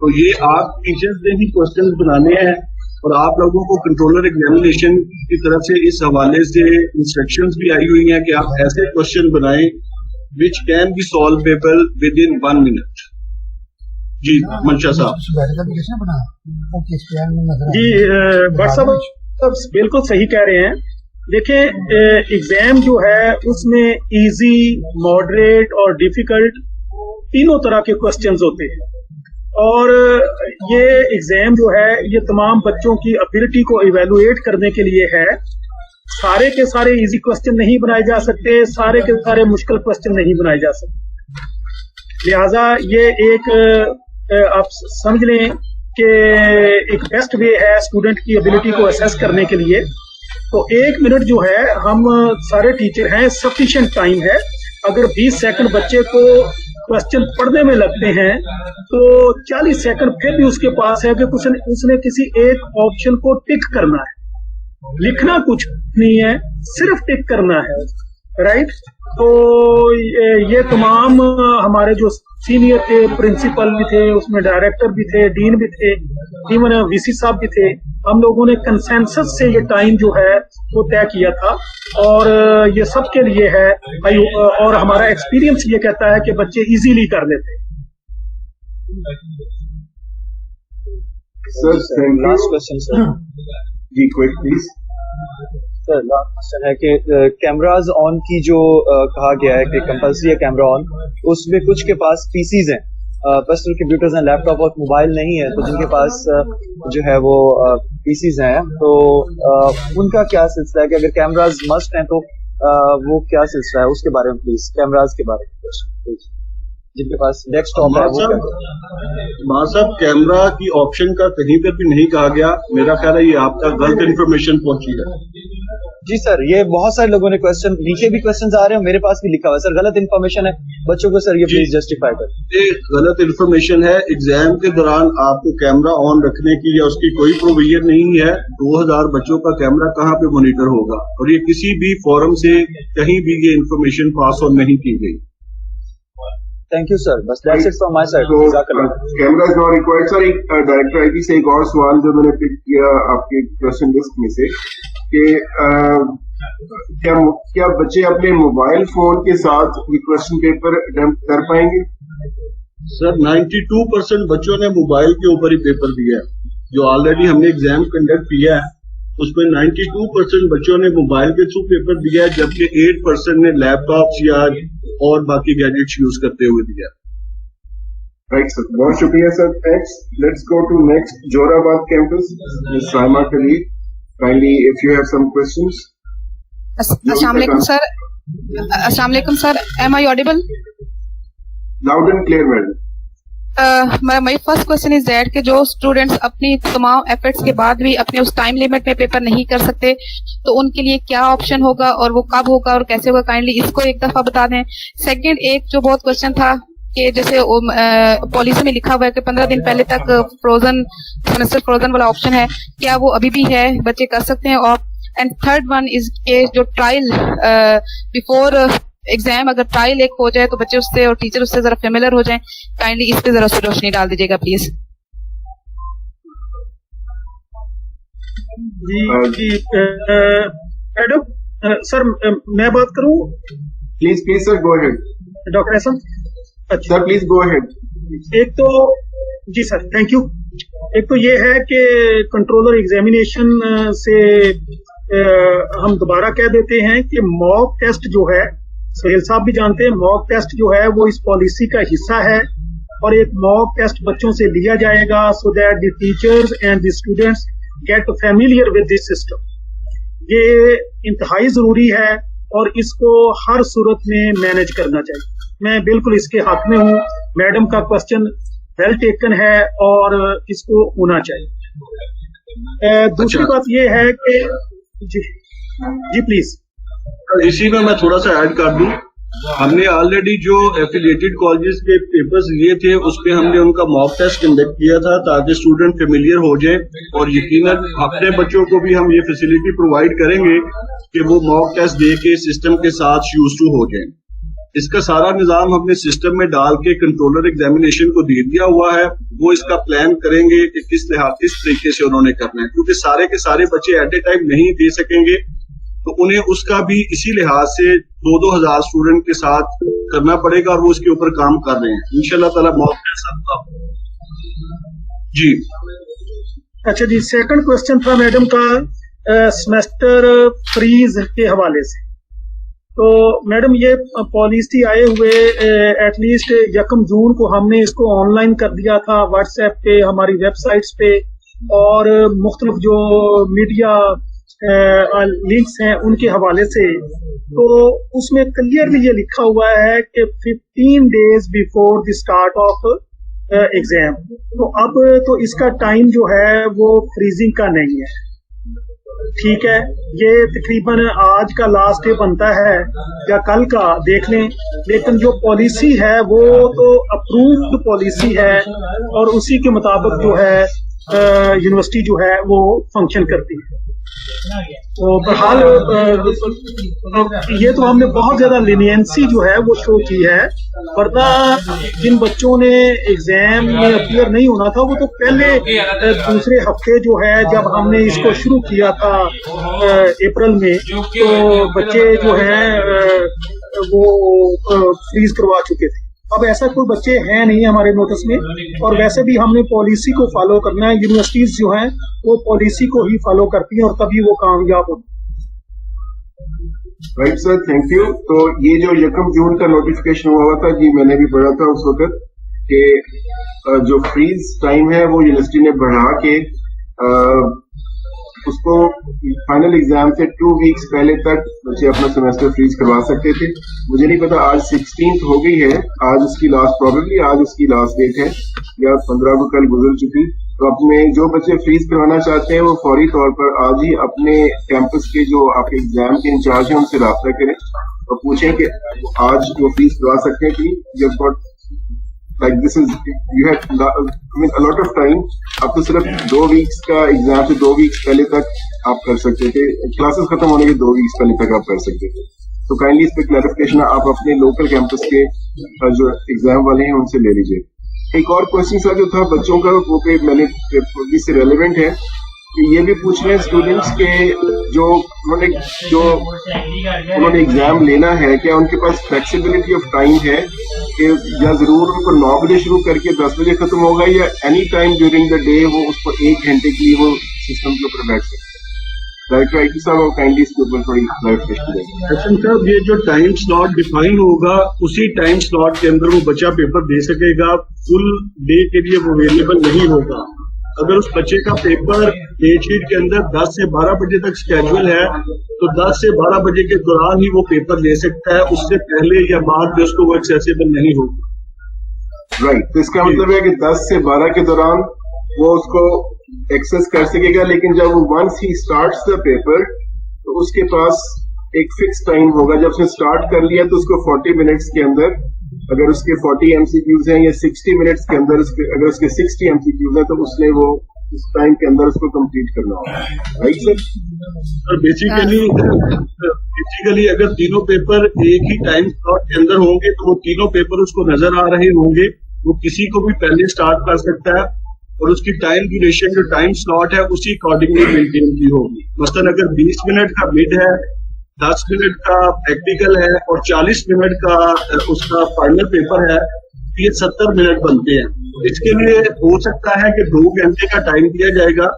तो ये आप टीचर्स ने ही क्वेश्चन बनाने हैं और आप लोगों को कंट्रोलर एग्जामिनेशन की तरफ से इस हवाले से इंस्ट्रक्शंस भी आई हुई हैं कि आप ऐसे क्वेश्चन बनाएं which can be solvable within 1 minute. जी मंशा साहब। जी भट्ट साहब बिल्कुल सही कह रहे हैं। देखें एग्जाम जो है उसमें इजी, मॉडरेट और डिफिकल्ट तीनों तरह के क्वेश्चंस होते हैं, और ये एग्जाम जो है ये तमाम बच्चों की एबिलिटी को इवेलुएट करने के लिए है। सारे के सारे इजी क्वेश्चन नहीं बनाए जा सकते, सारे के सारे मुश्किल क्वेश्चन नहीं बनाए जा सकते। लिहाजा ये एक आप समझ लें कि एक बेस्ट वे है स्टूडेंट की एबिलिटी को असेस करने के लिए। तो 1 मिनट जो है, हम सारे टीचर हैं, सफिशिएंट टाइम है। अगर 20 सेकंड बच्चे को क्वेश्चन पढ़ने में लगते हैं तो 40 सेकंड फिर भी उसके पास है कि उसने किसी एक ऑप्शन को टिक करना है। लिखना कुछ नहीं है, सिर्फ टिक करना है, राइट। तो ये तमाम हमारे जो सीनियर थे, प्रिंसिपल भी थे, उसमें डायरेक्टर भी थे, डीन भी थे, इवन वीसी साहब भी थे, हम लोगों ने कंसेंसस से ये टाइम जो है वो तय किया था, और ये सबके लिए है। और हमारा एक्सपीरियंस ये कहता है कि बच्चे इजीली कर लेते हैं। Sir last question sir. जी quick please. Sir last question है कि कैमराज ऑन की जो कहा गया है कि कंपल्सरी है कैमरा ऑन, उसमें कुछ के पास पीसीज हैं, पर्सनल कंप्यूटर्स हैं, लैपटॉप और मोबाइल नहीं है, तो जिनके पास जो है वो पीसीज हैं, तो उनका क्या सिलसिला है कि अगर कैमराज मस्ट हैं तो वो क्या सिलसिला है, उसके बारे में प्लीज, कैमराज के बारे में प्लीज, जिनके पास डेस्कटॉप है वो साहब कैमरा की ऑप्शन का कहीं पर भी नहीं कहा गया। मेरा ख्याल है ये आप तक गलत इन्फॉर्मेशन पहुंची है। जी सर, ये बहुत सारे लोगों ने क्वेश्चन, नीचे भी क्वेश्चन आ रहे हैं, मेरे पास भी लिखा हुआ है सर, गलत इन्फॉर्मेशन है बच्चों को। सर ये प्लीज जस्टिफाई कर। ये गलत इन्फॉर्मेशन है। एग्जाम के दौरान आपको कैमरा ऑन रखने की या उसकी कोई प्रोविजन नहीं है। 2000 बच्चों का कैमरा कहाँ पे मॉनिटर होगा, और ये किसी भी फोरम से कहीं भी ये इन्फॉर्मेशन पास ऑन नहीं की गई। थैंक यू सर, बस that's it from my side. Camera is not required. Sir एक डायरेक्टर आईटी से एक और सवाल जो मैंने पिक किया आपके क्वेश्चन लिस्ट में से कि क्या बच्चे अपने मोबाइल फोन के साथ क्वेश्चन पेपर अटेम्प्ट कर पाएंगे? सर 92% बच्चों ने मोबाइल के ऊपर ही पेपर दिया है। जो ऑलरेडी हमने एग्जाम कंडक्ट किया है उसमें 92% बच्चों ने मोबाइल के थ्रू पेपर दिया है, जबकि 8% ने लैपटॉप या और बाकी गैजेट्स यूज करते हुए दिया। Right, sir. बहुत शुक्रिया sir. Thanks. Let's go to next Jorabad campus. Ms. Saima Khalid. Kindly, if you have some questions. Assalamualaikum sir. Assalamualaikum sir. Am I audible? Loud and clear, madam. My first question is that कि जो students अपनी तमाम efforts के बाद भी अपने उस time limit में पेपर नहीं कर सकते तो उनके लिए क्या ऑप्शन होगा और वो कब होगा और कैसे होगा, काइंडली इसको एक दफा बता दें. सेकंड, एक जो बहुत क्वेश्चन था कि जैसे पॉलिसी में लिखा हुआ है कि 15 दिन पहले तक फ्रोजन सेमेस्टर फ्रोजन वाला ऑप्शन है, क्या वो अभी भी है, बच्चे कर सकते हैं? और एंड थर्ड वन इज के जो ट्रायल बिफोर एग्जाम अगर ट्रायल एक हो जाए तो बच्चे उससे और टीचर उससे जरा फेमिलियर हो जाएं, काइंडली इस पे जरा रोशनी डाल दीजिएगा प्लीज. जी मैडम सर मैं बात करूं? Please sir, go ahead. Doctor Ahsan. अच्छा Sir, please go ahead. एक तो जी सर थैंक यू. एक तो ये है कि कंट्रोलर एग्जामिनेशन से हम दोबारा कह देते हैं कि मॉक टेस्ट जो है, सोहेल साहब भी जानते हैं, मॉक टेस्ट जो है वो इस पॉलिसी का हिस्सा है और एक मॉक टेस्ट बच्चों से लिया जाएगा so that the teachers and the students gate familiar with this system. ये इंतहाई जरूरी है और इसको हर सूरत में मैनेज करना चाहिए. मैं बिल्कुल इसके हक में हूँ. मैडम का क्वेश्चन वेल टेकन है और इसको होना चाहिए. दूसरी बात ये है कि जी प्लीज. इसी में मैं थोड़ा सा ऐड कर दूं, हमने ऑलरेडी जो एफिलिएटेड कॉलेजेस के पेपर्स लिए थे उस पे हमने उनका मॉक टेस्ट कंडक्ट किया था ताकि स्टूडेंट फेमिलियर हो जाए और यकीनन अपने बच्चों को भी हम ये फैसिलिटी प्रोवाइड करेंगे कि वो मॉक टेस्ट दे के सिस्टम के साथ यूज टू हो जाए. इसका सारा निजाम हमने सिस्टम में डाल के कंट्रोलर एग्जामिनेशन को दे दिया हुआ है. वो इसका प्लान करेंगे कि किस तरीके से उन्होंने करना है, क्योंकि सारे के सारे बच्चे एट ए टाइम नहीं दे सकेंगे तो उन्हें उसका भी इसी लिहाज से 2-2 हजार स्टूडेंट के साथ करना पड़ेगा और वो इसके ऊपर काम कर रहे हैं इंशाल्लाह ताला. मॉक जी. अच्छा जी, सेकंड क्वेश्चन था मैडम का सेमेस्टर फ्रीज के हवाले से. तो मैडम ये पॉलिसी आए हुए एटलीस्ट 1 जून को हमने इसको ऑनलाइन कर दिया था व्हाट्सएप पे, हमारी वेबसाइट्स पे और मुख्तलिफ जो मीडिया लिंक्स हैं उनके हवाले से. तो उसमें क्लियरली ये लिखा हुआ है कि 15 days before the start of exam. तो अब तो इसका टाइम जो है वो फ्रीजिंग का नहीं है. ठीक है, ये तकरीबन आज का लास्ट डे बनता है या कल का देख लें, लेकिन जो पॉलिसी है वो तो अप्रूव्ड पॉलिसी है और उसी के मुताबिक जो है यूनिवर्सिटी जो है वो फंक्शन करती है. तो बहरहाल ये तो हमने बहुत ज्यादा लीनियंसी जो है वो शो की है, वरना जिन बच्चों ने एग्जाम में अपीयर नहीं होना था वो तो पहले दूसरे हफ्ते जो है जब हमने इसको शुरू किया था अप्रैल में, तो बच्चे जो हैं वो फ्रीज करवा चुके थे. अब ऐसा कोई बच्चे हैं नहीं हमारे नोटिस में, और वैसे भी हमने पॉलिसी को फॉलो करना है. यूनिवर्सिटीज जो हैं वो पॉलिसी को ही फॉलो करती हैं और तभी वो कामयाब होती हैं. Right sir, thank you. तो ये जो 1 जून का नोटिफिकेशन हुआ था जी, मैंने भी पढ़ा था उस वक्त कि जो फ्रीज टाइम है वो यूनिवर्सिटी ने बढ़ा के उसको फाइनल एग्जाम से 2 वीक्स पहले तक बच्चे अपना सेमेस्टर फ्रीज करवा सकते थे. मुझे नहीं पता आज 16th हो गई है, आज उसकी लास्ट प्रोबेबली आज उसकी लास्ट डेट है या 15 को कल गुजर चुकी. तो अपने जो बच्चे फ्रीज करवाना चाहते हैं वो फौरी तौर पर आज ही अपने कैंपस के जो आपके एग्जाम के इंचार्ज हैं उनसे राब्ता करें और पूछें कि आज वो फ्रीज करवा सकते हैं कि जब like this is you had a lot of time. अब तो सिर्फ 2 वीक्स का एग्जाम से 2 वीक्स पहले तक आप कर सकते थे, क्लासेस खत्म होने के 2 वीक्स पहले तक आप कर सकते थे. तो काइंडली इस पे क्लैरिफिकेशन आप अपने लोकल कैंपस के जो एग्जाम वाले हैं उनसे ले लीजिए. एक और क्वेश्चन सर जो था बच्चों का वो पे मैंने इससे रेलेवेंट है कि ये भी पूछ रहे हैं स्टूडेंट्स के जो उन्होंने एग्जाम लेना है, क्या उनके पास फ्लेक्सिबिलिटी ऑफ टाइम है कि या जरूर उनको 9 बजे शुरू करके 10 बजे खत्म होगा या any time during the day वो उसको 1 घंटे के लिए वो सिस्टम के ऊपर बैठ सकते हैं. डायरेक्टर आईटी साहब और काइंडली इसके ऊपर थोड़ी क्लैरिफिकेशन देंगे। एक्शन साहब, ये जो टाइम स्लॉट डिफाइन होगा उसी टाइम स्लॉट के अंदर वो बच्चा पेपर दे सकेगा, फुल डे के लिए वो अवेलेबल नहीं होगा। अगर उस बच्चे का पेपर डेट शीट के अंदर 10 से 12 बजे तक स्केड्यूल है तो 10 से 12 बजे के दौरान ही वो पेपर ले सकता है, उससे पहले या बाद में उसको वो एक्सेसिबल नहीं होगा। राइट, तो इसका मतलब है कि 10 से 12 के दौरान वो उसको एक्सेस कर सकेगा, लेकिन जब वो once he starts the paper तो उसके पास एक फिक्स टाइम होगा। जब उसने स्टार्ट कर लिया तो उसको 40 मिनट्स के अंदर, अगर उसके 40 एमसीक्यूज हैं, या 60 मिनट्स के अंदर अगर उसके 60 एमसीक्यूज हैं, तो उसने वो इस टाइम के अंदर उसको कंप्लीट करना होगा। Right sir? बेसिकली अगर तीनों पेपर एक ही टाइम स्लॉट के अंदर होंगे तो वो तीनों पेपर उसको नजर आ रहे होंगे, वो किसी को भी पहले स्टार्ट कर सकता है और उसकी टाइम ड्यूरेशन जो टाइम स्लॉट है उसी अकॉर्डिंगली मेंटेन की होगी। मसलन अगर 20 मिनट का मिड है, 10 मिनट का प्रैक्टिकल है और 40 मिनट का उसका फाइनल पेपर है, ये 70 मिनट बनते हैं। इसके लिए हो सकता है कि 2 घंटे का टाइम दिया जाएगा।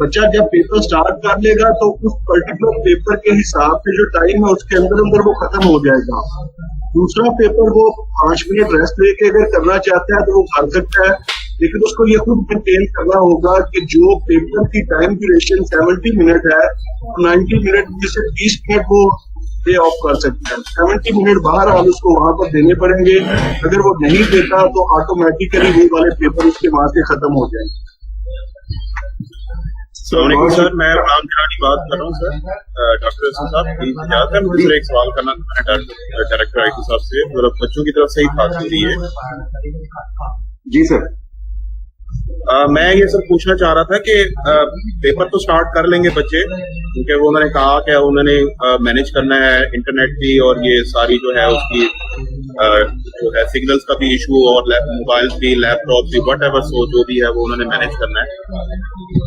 बच्चा जब पेपर स्टार्ट कर लेगा तो उस पर्टिकुलर पेपर के हिसाब से जो टाइम है उसके अंदर अंदर वो खत्म हो जाएगा। दूसरा पेपर वो 5 मिनट रेस्ट लेके अगर करना चाहता है तो वो कर सकता है, लेकिन उसको ये खुद मेंटेन करना होगा कि जो पेपर की टाइम ड्यूरेशन 70 मिनट है, 90 मिनट में से 20 मिनट वो पे ऑफ कर सकता है। 70 मिनट बाहर और उसको वहां पर देने पड़ेंगे। अगर वो नहीं देता तो ऑटोमेटिकली वो वाले पेपर उसके वहां से खत्म हो जाएंगे। सर, मैं राम गिरानी बात कर रहा हूँ सर। डॉक्टर साहब प्लीज इजाजत है, मुझे एक सवाल करना था डायरेक्टर आईटी साहब से, और बच्चों की तरफ से ही बात हो रही है। जी सर। मैं ये सर पूछना चाह रहा था कि पेपर तो स्टार्ट कर लेंगे बच्चे, क्योंकि वो उन्होंने कहा कि उन्होंने मैनेज करना है इंटरनेट भी और ये सारी जो है उसकी जो है सिग्नल्स का भी इशू और मोबाइल भी, लैपटॉप भी, वट एवर सो जो भी है वो उन्होंने मैनेज करना है।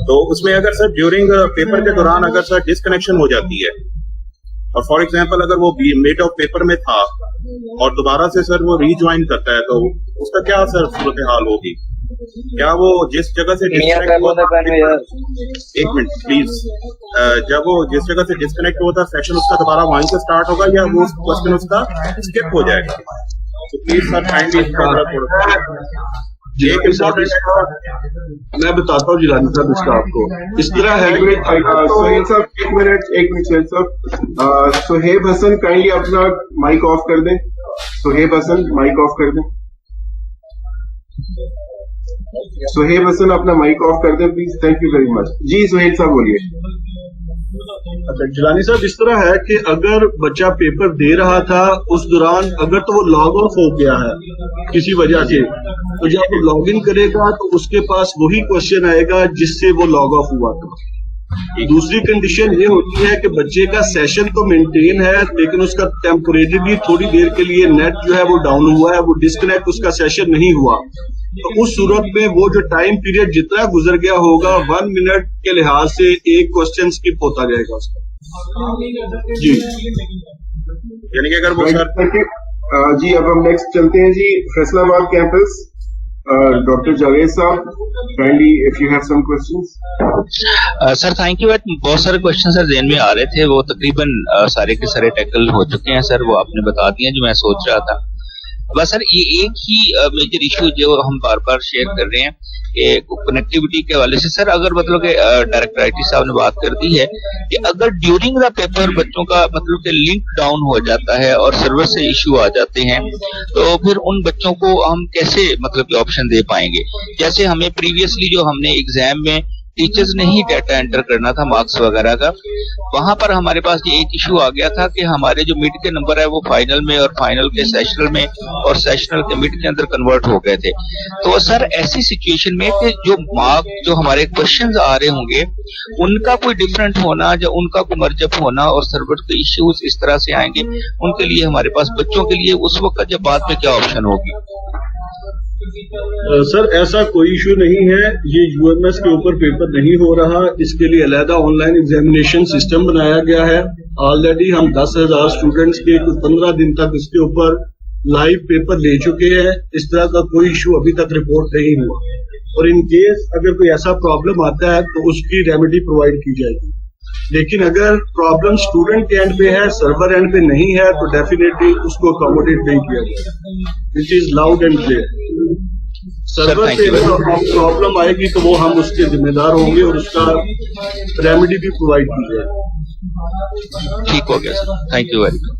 तो उसमें अगर सर ड्यूरिंग पेपर के दौरान अगर सर डिस्कनेक्शन हो जाती है और फॉर एग्जाम्पल अगर वो मिड ऑफ पेपर में था और दोबारा से सर वो रीज्वाइन करता है तो उसका क्या सर सूरत हाल होगी? क्या वो जिस जगह से डिस्कनेक्ट हुआ था, एक मिनट प्लीज, जब वो जिस जगह से डिस्कनेक्ट हुआ था सेशन उसका दोबारा वहीं से स्टार्ट होगा या वो क्वेश्चन उसका स्किप हो जाएगा? तो प्लीज सर काइंडली मैं बताता हूँ जिलानी साहब इसका आपको। इस तरह है सोहेल साहब, एक मिनट सोहेल साहब। सोहेब हसन काइंडली अपना माइक ऑफ कर दें। सोहेब हसन माइक ऑफ कर दें। सोहेब हसन अपना माइक ऑफ कर दें please. Thank you very much. जी सोहेल साहब बोलिए। अच्छा जिलानी साहब, इस तरह है कि अगर बच्चा पेपर दे रहा था उस दौरान अगर तो वो लॉग ऑफ हो गया है किसी वजह से, तो जब वो लॉग इन करेगा तो उसके पास वही क्वेश्चन आएगा जिससे वो लॉग ऑफ हुआ था। दूसरी कंडीशन ये होती है कि बच्चे का सेशन तो मेंटेन है लेकिन उसका टेम्पोरेरी थोड़ी देर के लिए नेट जो है वो डाउन हुआ है, वो डिस्कनेक्ट उसका सेशन नहीं हुआ। तो उस सूरत में वो जो टाइम पीरियड जितना गुजर गया होगा 1 मिनट के लिहाज से एक क्वेश्चन स्किप होता जाएगा उसका। जी यानी कि अगर वो सर जी अब हम नेक्स्ट चलते हैं जी फैसलाबाद कैंपस। डॉक्टर जावेद साहब kindly if you have some questions. Sir thank you. बहुत सारे क्वेश्चन सर ज़हन में आ रहे थे, वो तकरीबन सारे के सारे टैकल हो चुके हैं सर, वो आपने बता दिए जो मैं सोच रहा था। बस सर ये एक ही मेजर इशू जो हम बार बार शेयर कर रहे हैं कि कनेक्टिविटी के हवाले से सर, अगर मतलब कि डायरेक्टर आईटी साहब ने बात कर दी है कि अगर ड्यूरिंग द पेपर बच्चों का मतलब कि लिंक डाउन हो जाता है और सर्वर से इशू आ जाते हैं तो फिर उन बच्चों को हम कैसे मतलब कि ऑप्शन दे पाएंगे? जैसे हमें प्रीवियसली जो हमने एग्जाम में टीचर्स ने ही डाटा एंटर करना था मार्क्स वगैरह का, वहां पर हमारे पास ये एक इशू आ गया था कि हमारे जो मिड के नंबर है वो फाइनल में और फाइनल के सेशनल में और सेशनल के मिड के अंदर कन्वर्ट हो गए थे। तो सर ऐसी सिचुएशन में कि जो मार्क जो हमारे क्वेश्चंस आ रहे होंगे उनका कोई डिफरेंट होना या उनका कोई मर्जअप होना और सर्वर के इश्यूज इस तरह से आएंगे, उनके लिए हमारे पास बच्चों के लिए उस वक्त जब बाद में क्या ऑप्शन होगी? सर ऐसा कोई इशू नहीं है, ये यूएमएस के ऊपर पेपर नहीं हो रहा, इसके लिए अलहदा ऑनलाइन एग्जामिनेशन सिस्टम बनाया गया है। ऑलरेडी हम 10,000 स्टूडेंट्स के 15 दिन तक इसके ऊपर लाइव पेपर ले चुके हैं। इस तरह का कोई इशू अभी तक रिपोर्ट नहीं हुआ और इन केस अगर कोई ऐसा प्रॉब्लम आता है तो उसकी रेमेडी प्रोवाइड की जाएगी। लेकिन अगर प्रॉब्लम स्टूडेंट के एंड पे है, सर्वर एंड पे नहीं है, तो डेफिनेटली उसको अकोमोडेट नहीं किया जाएगा, which is loud and clear. Server पे अगर प्रॉब्लम आएगी तो वो हम उसके जिम्मेदार होंगे और उसका रेमेडी भी प्रोवाइड की जाएगी। ठीक हो गया sir, thank you very much.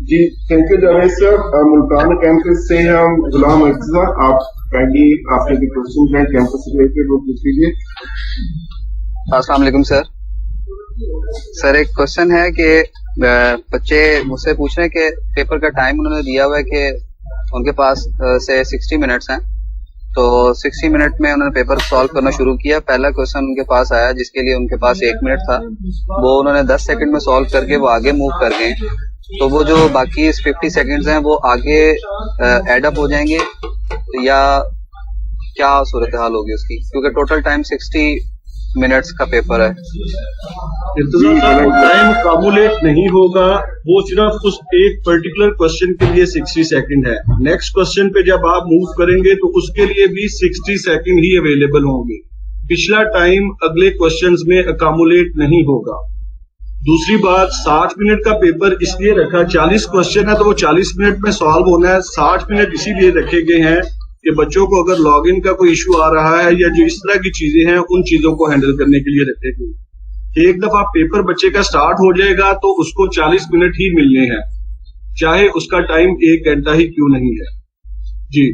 जी thank you Javed sir. Multan campus से हम गुलाम अर्जा, आप काइंडली आपके जो क्वेश्चन हैं कैंपस से रिलेटेड वो पूछ लीजिए। अस्सलाम वालेकुम सर। सर एक क्वेश्चन है कि बच्चे मुझसे पूछ रहे हैं कि पेपर का टाइम उन्होंने दिया हुआ है कि उनके पास से 60 मिनट्स हैं, तो 60 मिनट में उन्होंने पेपर सॉल्व करना शुरू किया। पहला क्वेश्चन उनके पास आया जिसके लिए उनके पास 1 मिनट था, वो उन्होंने 10 सेकंड में सॉल्व करके वो आगे मूव कर गए। तो वो जो बाकी 50 सेकंड्स हैं वो आगे एड अप हो जाएंगे या क्या सूरत हाल होगी उसकी, क्योंकि टोटल टाइम 60 मिनट्स का पेपर है। टाइम कामुलेट नहीं होगा, वो सिर्फ उस एक पर्टिकुलर क्वेश्चन के लिए 60 सेकंड है। नेक्स्ट क्वेश्चन पे जब आप मूव करेंगे तो उसके लिए भी 60 सेकंड ही अवेलेबल होंगे। पिछला टाइम अगले क्वेश्चंस में अकामुलेट नहीं होगा। दूसरी बात, 60 मिनट का पेपर इसलिए रखा, 40 क्वेश्चन है तो वो 40 मिनट में सॉल्व होना है। 60 मिनट इसीलिए रखे गए हैं कि बच्चों को अगर लॉगिन का कोई इश्यू आ रहा है या जो इस तरह की चीजें हैं उन चीजों को हैंडल करने के लिए रखे गए। एक दफा पेपर बच्चे का स्टार्ट हो जाएगा तो उसको 40 मिनट ही मिलने हैं, चाहे उसका टाइम 1 घंटा ही क्यों नहीं है। जी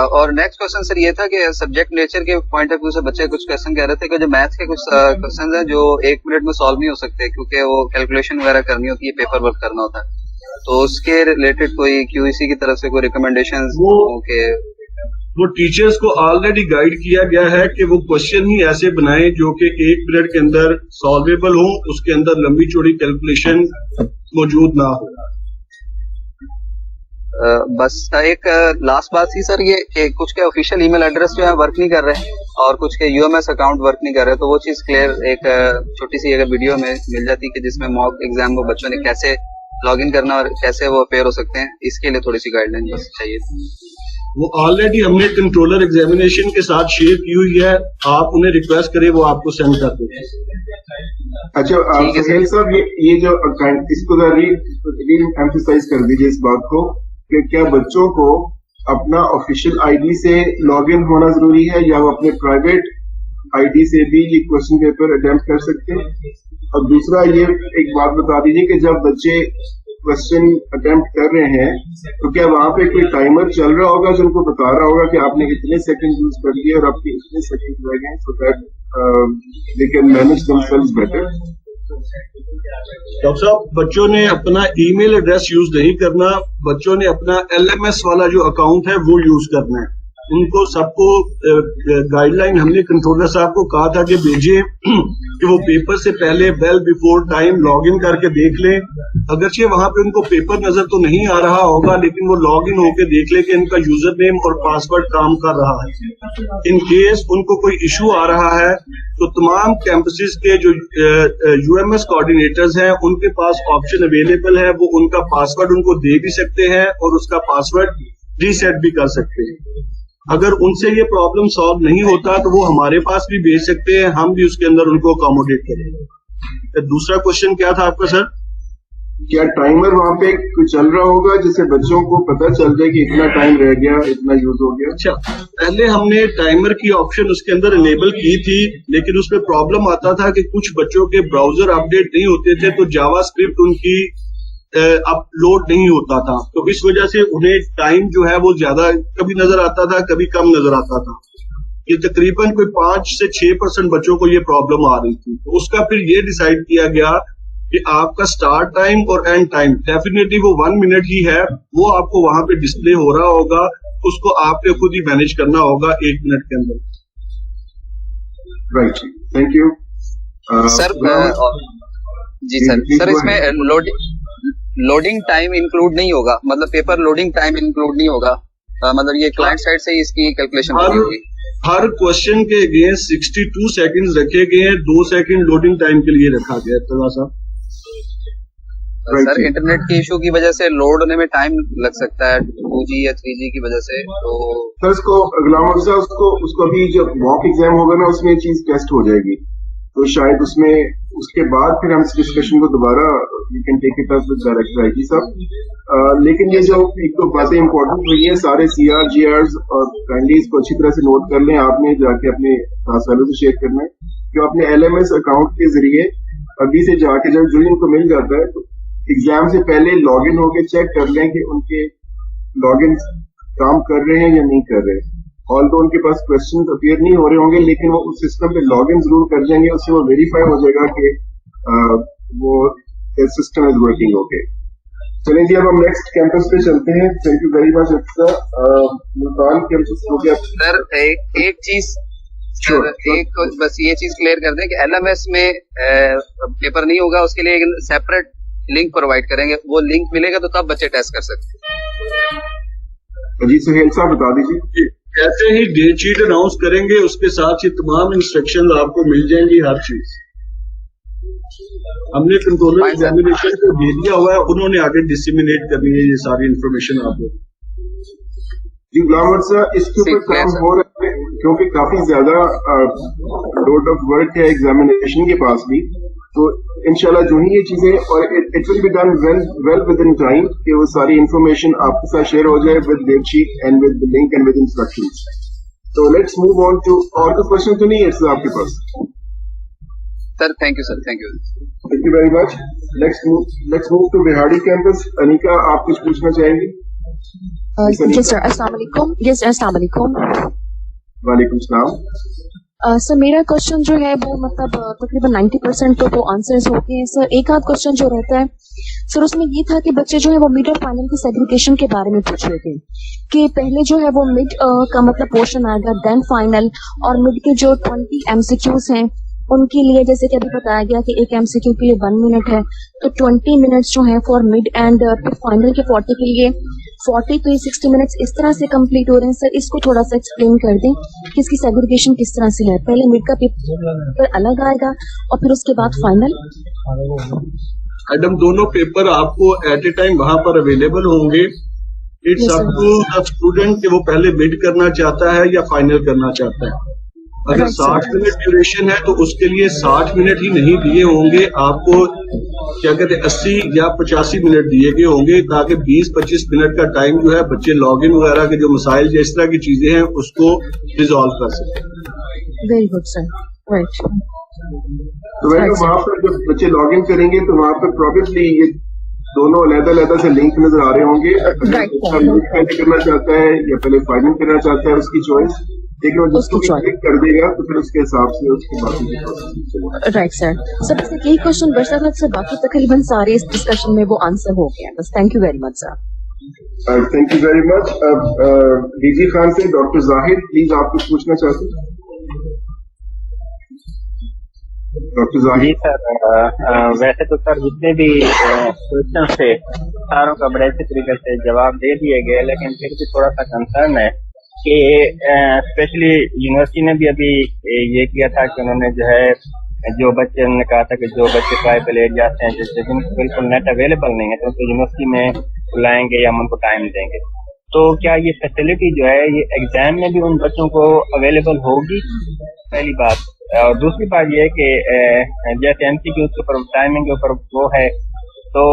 और नेक्स्ट क्वेश्चन सर ये था कि सब्जेक्ट नेचर के पॉइंट ऑफ व्यू से बच्चे कुछ क्वेश्चन कह रहे थे कि जो मैथ्स के कुछ क्वेश्चन हैं जो 1 मिनट में सॉल्व नहीं हो सकते क्योंकि वो कैलकुलेशन वगैरह करनी होती है, पेपर वर्क करना होता है, तो उसके रिलेटेड कोई क्यूईसी की तरफ से कोई रिकमेंडेशंस के वो टीचर्स को ऑलरेडी गाइड किया गया है कि वो क्वेश्चन ही ऐसे बनाएं जो कि 1 मिनट के अंदर सॉल्वेबल हो, उसके अंदर लंबी चौड़ी कैलकुलेशन मौजूद ना हो। बस एक लास्ट बात थी सर ये कि कुछ के ऑफिशियल ईमेल एड्रेस जो है वर्क नहीं कर रहे और कुछ के यूएमएस अकाउंट वर्क नहीं कर रहे, तो वो चीज क्लियर एक छोटी सी अगर वीडियो में मिल जाती कि जिसमें मॉक एग्जाम को बच्चों ने कैसे लॉगिन करना और कैसे वो अपेयर हो सकते हैं, इसके लिए थोड़ी सी गाइडलाइन बस चाहिए। वो ऑलरेडी हमने कंट्रोलर एग्जामिनेशन के साथ शेयर की हुई है, आप उन्हें रिक्वेस्ट करें वो आपको सेंड कर देंगे। अच्छा सुहेल साहब, ये जो इसको एम्फसाइज कर दीजिए इस बात को कि क्या बच्चों को अपना ऑफिशियल आईडी से लॉगिन होना जरूरी है या वो अपने प्राइवेट आईडी से भी ये क्वेश्चन पेपर अटेम्प्ट कर सकते हैं? और दूसरा ये एक बात बता दीजिए कि जब बच्चे क्वेश्चन अटेम्प्ट कर रहे हैं तो क्या वहां पे कोई टाइमर चल रहा होगा जो उनको बता रहा होगा कि आपने इतने सेकंड यूज कर लिए और आपके इतने सेकंड रह गए, so that they can manage themselves better? Doctor साहब, बच्चों ने अपना ईमेल एड्रेस यूज नहीं करना, बच्चों ने अपना एलएमएस वाला जो अकाउंट है वो यूज करना है। उनको सबको गाइडलाइन हमने कंट्रोलर साहब को कहा था कि भेजिए कि वो पेपर से पहले वेल बिफोर टाइम लॉगिन करके देख लें। अगरचे वहां पे उनको पेपर नजर तो नहीं आ रहा होगा, लेकिन वो लॉगिन होके देख ले कि इनका यूजर नेम और पासवर्ड काम कर रहा है। इन केस उनको कोई इशू आ रहा है तो तमाम कैंपसेस के जो यूएमएस कोऑर्डिनेटर्स हैं उनके पास ऑप्शन अवेलेबल है, वो उनका पासवर्ड उनको दे भी सकते हैं और उसका पासवर्ड रीसेट भी कर सकते हैं। अगर उनसे ये प्रॉब्लम सॉल्व नहीं होता तो वो हमारे पास भी भेज सकते हैं, हम भी उसके अंदर उनको अकोमोडेट करेंगे। दूसरा क्वेश्चन क्या था आपका सर? क्या टाइमर वहाँ पे चल रहा होगा जिससे बच्चों को पता चल जाए कि इतना टाइम रह गया, इतना यूज हो गया? अच्छा, पहले हमने टाइमर की ऑप्शन उसके अंदर इनेबल की थी, लेकिन उसमें प्रॉब्लम आता था कि कुछ बच्चों के ब्राउजर अपडेट नहीं होते थे तो जावास्क्रिप्ट उनकी अपलोड नहीं होता था, तो इस वजह से उन्हें टाइम जो है वो ज्यादा कभी नजर आता था, कभी कम नजर आता था। ये तकरीबन कोई 5 से 6% बच्चों को ये प्रॉब्लम आ रही थी, तो उसका फिर ये डिसाइड किया गया कि आपका स्टार्ट टाइम और एंड टाइम डेफिनेटली वो 1 मिनट ही है, वो आपको वहां पे डिस्प्ले हो रहा होगा, उसको आपने खुद ही मैनेज करना होगा 1 मिनट के अंदर। Right, thank you sir. जी सर, इसमें लोडिंग टाइम इंक्लूड नहीं होगा, मतलब पेपर लोडिंग टाइम इंक्लूड नहीं होगा, मतलब ये क्लाइंट साइड से इसकी कैलकुलेशन होगी। हर क्वेश्चन के अगेंस्ट 62 सेकंड्स रखे गए हैं, 2 सेकंड लोडिंग टाइम के लिए रखा गया है। सर इंटरनेट की इशू की वजह से लोड होने में टाइम लग सकता है 2G या 3G की वजह से, तो सर इसको गुलाम अफजा उसको अभी जब मॉक एग्जाम होगा ना उसमें ये चीज टेस्ट हो जाएगी, तो शायद उसमें उसके बाद फिर हम इस डिस्कशन को दोबारा we can take it up with director IT साहब। लेकिन ये जो एक तो बातें इंपॉर्टेंट हुई है सारे सीआर जीआरस और काइंडली इसको अच्छी तरह से नोट कर लें, आपने जाके अपने क्लास वालों से शेयर करना है कि अपने एलएमएस अकाउंट के जरिए अभी से जाके जब जो इनको मिल जाता है तो एग्जाम से पहले लॉग इन होकर चेक कर लें कि उनके लॉग इन काम कर रहे हैं या नहीं कर रहे हैं। ऑल तो उनके पास क्वेश्चन अपीयर नहीं हो रहे होंगे लेकिन वो उस सिस्टम पे लॉग इन जरूर कर देंगे, उससे वो वेरीफाई हो जाएगा कि वो सिस्टम इज वर्किंग ओके। चलें जी अब हम नेक्स्ट कैंपस पे चलते हैं। Thank you very much Multan campus हो गया। सर एक चीज एक बस ये चीज क्लियर कर दें कि एलएमएस में पेपर नहीं होगा, उसके लिए एक सेपरेट लिंक प्रोवाइड करेंगे, वो लिंक मिलेगा तो तब बच्चे टेस्ट कर सकते हैं। जी सुहेल साहब बता दीजिए। जैसे ही डेट शीट अनाउंस करेंगे उसके साथ ही तमाम इंस्ट्रक्शन आपको मिल जाएंगी, हर चीज हमने कंट्रोलर एग्जामिनेशन को दे दिया हुआ है, उन्होंने आगे डिसिमिनेट करनी है ये सारी इंफॉर्मेशन आपको। जी गुलाम साहब इसके ऊपर काम हो रहा है क्योंकि काफी ज्यादा लोड ऑफ वर्क है एग्जामिनेशन के पास भी, तो इंशाल्लाह जो ही ये चीजें और it will be done well within time कि वो सारी इंफॉर्मेशन आपके साथ शेयर हो जाए with date sheet and with link and with instructions. तो लेट्स मूव ऑन टू और कोई क्वेश्चन तो नहीं है सर आपके पास? Sir thank you sir, thank you very much. Let's move to Bihari campus. Anika आप कुछ पूछना चाहेंगी? यस सर, अस्सलाम वालेकुम। यस अस्सलाम वालेकुम। वालेकुम सलाम। सर मेरा क्वेश्चन जो है वो मतलब तकरीबन 90% तो आंसर्स होते हैं सर। एक आध क्वेश्चन जो रहता है सर उसमें ये था कि बच्चे जो है वो मिड और फाइनल की सेग्रीगेशन के बारे में पूछ रहे थे कि पहले जो है वो मिड का मतलब पोर्शन आएगा, देन फाइनल, और मिड के जो 20 MCQs हैं उनके लिए जैसे कि अभी बताया गया कि एक MCQ के लिए 1 मिनट है, तो 20 मिनट्स जो है फॉर मिड एंड फिर फाइनल के 40 के लिए 40, तो ये 60 मिनट्स इस तरह से कंप्लीट हो रहे हैं सर। इसको थोड़ा सा एक्सप्लेन कर दें कि इसकी सेग्रीगेशन किस तरह से है, पहले मिड का पेपर अलग आएगा और फिर उसके बाद फाइनल। मैडम दोनों पेपर आपको एट ए टाइम वहां पर अवेलेबल होंगे। It's up to the student कि वो पहले मिड करना चाहता है या फाइनल करना चाहता है। अगर 60 मिनट ड्यूरेशन है तो उसके लिए 60 मिनट ही नहीं दिए होंगे, आपको क्या कहते हैं 80 या 85 मिनट दिए गए होंगे ताकि 20-25 मिनट का टाइम जो है बच्चे लॉगिन वगैरह के जो मसाइल या इस तरह की चीजें हैं उसको रिजॉल्व कर सकें। Very good sir, right. तो वहाँ पर जब बच्चे लॉगिन करेंगे तो वहाँ पर प्रोबेबली ये दोनों अलग-अलग से लिंक नजर आ रहे होंगे। पहले करना चाहता है या पहले फाइनल करना चाहता है उसकी चॉइस, लेकिन वो जिसको क्लिक कर देगा तो फिर उसके हिसाब से उसकी बाकी। Right sir. सब से यही क्वेश्चन बचा था सर, बाकी तकरीबन सारे इस डिस्कशन में वो आंसर हो गया बस। Thank you very much sir. Thank you very much. DG Khan से डॉक्टर जाहिद प्लीज आप कुछ पूछना चाहते हैं? डॉक्टर जाहिद। जी सर, वैसे तो सर जितने भी क्वेश्चन थे सारों का बड़े अच्छे तरीके से जवाब दे दिए गए, लेकिन फिर भी थोड़ा सा कंसर्न है कि स्पेशली यूनिवर्सिटी ने भी अभी ये किया था कि उन्होंने जो है जो बच्चे उन्होंने कहा था कि जो बच्चे ट्राइबल एरिया से हैं जैसे जिनको बिल्कुल नेट अवेलेबल नहीं है तो उनको यूनिवर्सिटी में बुलाएंगे या हम उनको टाइम देंगे। तो क्या ये फैसिलिटी जो है ये एग्जाम में भी उन बच्चों को अवेलेबल होगी? पहली बात। और दूसरी बात ये है कि जैसे MCQ के ऊपर टाइमिंग के ऊपर वो है तो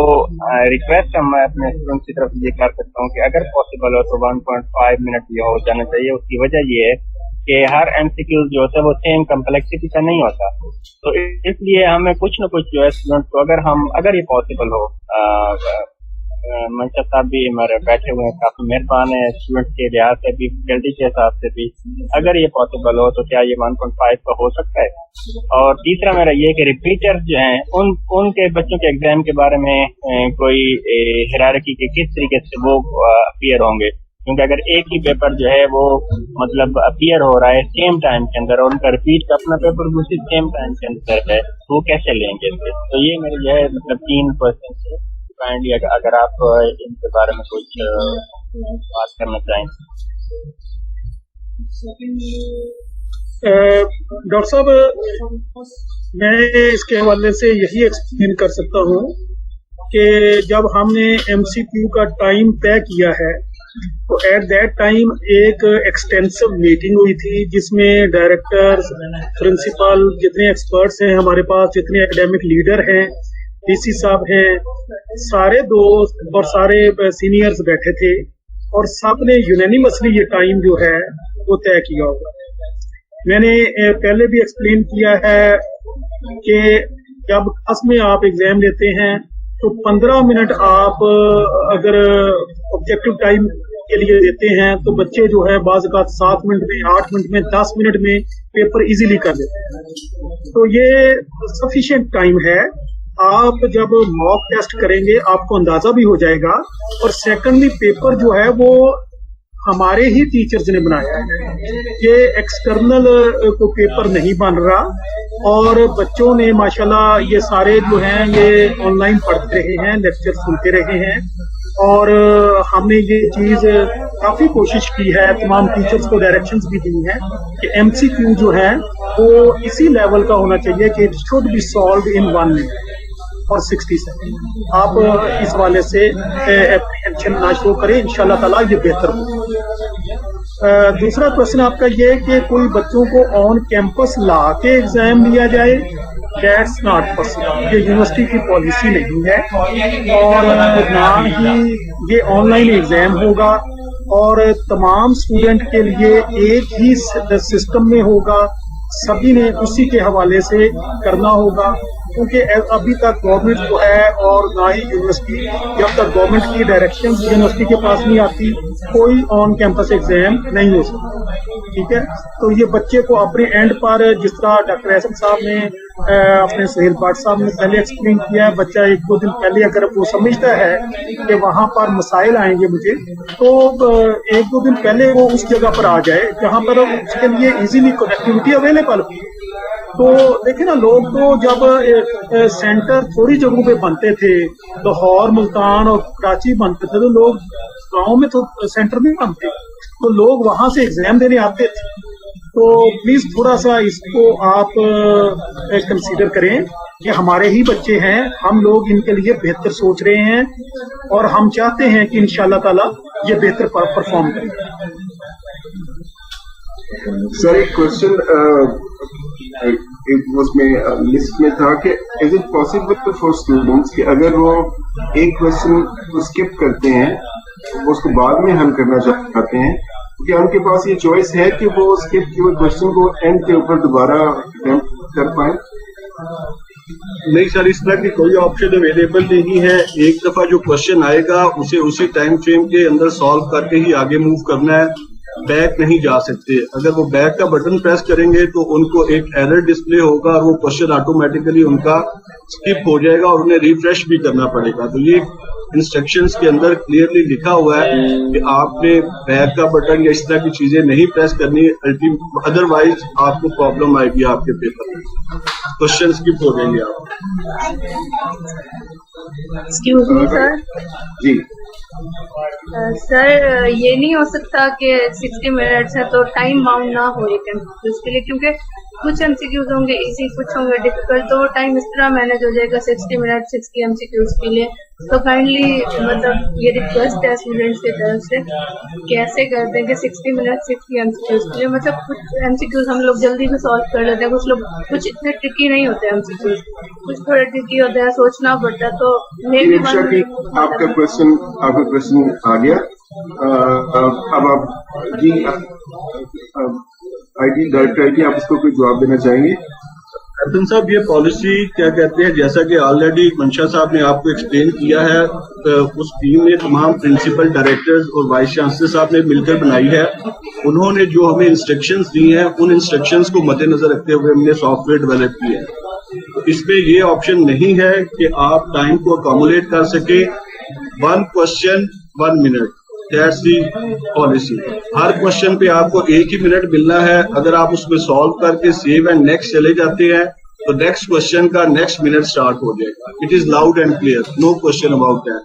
रिक्वेस्ट हम अपने स्टूडेंट्स की तरफ ये कर सकता हूँ कि अगर पॉसिबल हो तो 1.5 मिनट ये हो जाना चाहिए। उसकी वजह ये है कि हर MCQ जो होता है वो सेम कम्प्लेक्सिटी का नहीं होता, तो इसलिए हमें कुछ न कुछ जो है स्टूडेंट को अगर ये पॉसिबल हो, मंशा साहब भी हमारे बैठे हुए हैं, काफी मेहरबान है स्टूडेंट के लिहाज से भी, फैकल्टी के हिसाब से भी, अगर ये पॉसिबल हो तो क्या ये 1.5 का हो सकता है? और तीसरा मेरा ये कि रिपीटर्स जो हैं उनके बच्चों के एग्जाम के बारे में कोई हिरारकी के किस तरीके से वो अपीयर होंगे, क्योंकि अगर एक ही पेपर जो है वो मतलब अपीयर हो रहा है सेम टाइम के अंदर और उनका रिपीट का अपना पेपर भी उसी सेम टाइम के अंदर है तो वो कैसे लेंगे? तो ये मेरे जो है मतलब 3 क्वेश्चन है, अगर आप इनके बारे में कुछ बात करना चाहें। डॉक्टर साहब, मैं इसके हवाले से यही एक्सप्लेन कर सकता हूँ कि जब हमने MCQ का टाइम तय किया है तो एट दैट टाइम एक एक्सटेंसिव मीटिंग हुई थी जिसमें डायरेक्टर्स, प्रिंसिपल, जितने एक्सपर्ट्स हैं हमारे पास, जितने एकेडमिक लीडर हैं, डीसी साहब हैं, सारे दोस्त और सारे सीनियर्स बैठे थे और सबने यूनानिमसली ये टाइम जो है वो तय किया होगा। मैंने पहले भी एक्सप्लेन किया है कि जब क्लास में आप एग्जाम लेते हैं तो 15 मिनट आप अगर ऑब्जेक्टिव टाइम के लिए देते हैं तो बच्चे जो है बाज़ औक़ात 7 मिनट में, 8 मिनट में, 10 मिनट में पेपर इजीली कर लेते हैं। तो ये सफिशिएंट टाइम है। आप जब मॉक टेस्ट करेंगे आपको अंदाजा भी हो जाएगा। और सेकंडली पेपर जो है वो हमारे ही टीचर्स ने बनाया है, ये एक्सटर्नल को पेपर नहीं बन रहा। और बच्चों ने माशाल्लाह ये सारे जो हैं ये ऑनलाइन पढ़ते रहे हैं, लेक्चर सुनते रहे हैं और हमने ये चीज काफी कोशिश की है, तमाम टीचर्स को डायरेक्शंस भी दी हैं कि एमसीक्यू जो है वो इसी लेवल का होना चाहिए कि it should be solve in 1 minute और 60 सेकंड। आप इस वाले से एप्रीहेंशन ना शो करें, इंशाल्लाह ताला ये बेहतर हो। दूसरा क्वेश्चन आपका ये है कि कोई बच्चों को ऑन कैंपस ला के एग्जाम लिया जाए, दैट्स नॉट पॉसिबल। ये यूनिवर्सिटी की पॉलिसी नहीं है और ना ही ये ऑनलाइन एग्जाम होगा और तमाम स्टूडेंट के लिए एक ही सिस्टम में होगा, सभी ने उसी के हवाले से करना होगा। क्योंकि अभी तक गवर्नमेंट जो है और ना ही यूनिवर्सिटी, जब तक गवर्नमेंट की डायरेक्शन यूनिवर्सिटी के पास नहीं आती कोई ऑन कैंपस एग्जाम नहीं हो सकता। ठीक है, तो ये बच्चे को अपने एंड पर, जिस तरह डॉक्टर एहसन साहब ने अपने सुहेल पाठ साहब ने पहले एक्सप्लेन किया है, बच्चा 1-2 दिन पहले अगर वो समझता है कि वहां पर मसाइल आएंगे मुझे, तो 1-2 दिन पहले वो उस जगह पर आ जाए जहां पर उसके लिए इजीली कनेक्टिविटी अवेलेबल हो। तो देखिए ना, लोग तो जब सेंटर थोड़ी जगहों पे बनते थे, लाहौर, मुल्तान और कराची बनते थे, तो लोग गाँव में तो सेंटर नहीं बनते, तो लोग वहां से एग्जाम देने आते थे। तो प्लीज थोड़ा सा इसको आप कंसीडर करें कि हमारे ही बच्चे हैं, हम लोग इनके लिए बेहतर सोच रहे हैं और हम चाहते हैं कि इंशाल्लाह ताला ये बेहतर परफॉर्म करें। सर एक क्वेश्चन उसमें लिस्ट में था कि is it possible for students कि अगर वो एक क्वेश्चन को स्किप करते हैं वो उसको बाद में हल करना चाहते हैं, क्या उनके पास ये चॉइस है कि वो स्किप किए हुए क्वेश्चन को एंड के ऊपर दोबारा अटेम्प्ट कर पाए? नहीं सर, इस तरह की कोई ऑप्शन अवेलेबल नहीं है। एक दफा जो क्वेश्चन आएगा उसे उसी टाइम फ्रेम के अंदर सॉल्व करके ही आगे मूव करना है, बैक नहीं जा सकते। अगर वो बैक का बटन प्रेस करेंगे तो उनको एक एरर डिस्प्ले होगा और वो क्वेश्चन ऑटोमेटिकली उनका स्किप हो जाएगा और उन्हें रिफ्रेश भी करना पड़ेगा। तो ये इंस्ट्रक्शंस के अंदर क्लियरली लिखा हुआ है कि आपने बैक का बटन या इस तरह की चीजें नहीं प्रेस करनी, अदरवाइज आपको प्रॉब्लम आएगी आपके पेपर में, क्वेश्चन स्किप हो जाएंगे आप। Excuse me sir. जी सर, ये नहीं हो सकता कि 60 मिनट्स है तो टाइम बाउंड ना हो उसके लिए, क्योंकि कुछ एमसीक्यूज होंगे इजी, कुछ होंगे डिफिकल्ट, तो वो टाइम इस तरह मैनेज हो जाएगा 60 मिनट 60 एमसीक्यूज के लिए। तो काइंडली मतलब ये रिक्वेस्ट है स्टूडेंट्स की तरफ से, कैसे कर दें कि 60 मिनट 60 एमसीक्यूज के लिए, मतलब कुछ एमसीक्यूज हम लोग जल्दी में सॉल्व कर लेते हैं, कुछ लोग कुछ इतने ट्रिकी नहीं होते एमसीक्यूज, कुछ थोड़े ट्रिकी होते हैं, सोचना पड़ता है। तो आपका क्वेश्चन आ गया। अब आप जी आईटी डायरेक्टर आप उसको कोई जवाब देना चाहेंगे? अर्जुन साहब, ये पॉलिसी क्या कहते हैं, जैसा कि ऑलरेडी मंशा साहब ने आपको एक्सप्लेन किया है, उस टीम ने तमाम प्रिंसिपल, डायरेक्टर्स और वाइस चांसलर साहब ने मिलकर बनाई है। उन्होंने जो हमें इंस्ट्रक्शंस दी हैं उन इंस्ट्रक्शंस को मद्देनजर रखते हुए हमने सॉफ्टवेयर डेवलप किया है। तो इसमें ये ऑप्शन नहीं है कि आप टाइम को अकोमोडेट कर सके। 1 question 1 minute, that's the policy. Her question पे आपको 1 ही मिनट मिलना है। अगर आप उसमें सॉल्व करके सेव एंड नेक्स्ट चले जाते हैं तो नेक्स्ट क्वेश्चन का नेक्स्ट मिनट स्टार्ट हो जाएगा। It is loud and clear, no question about that.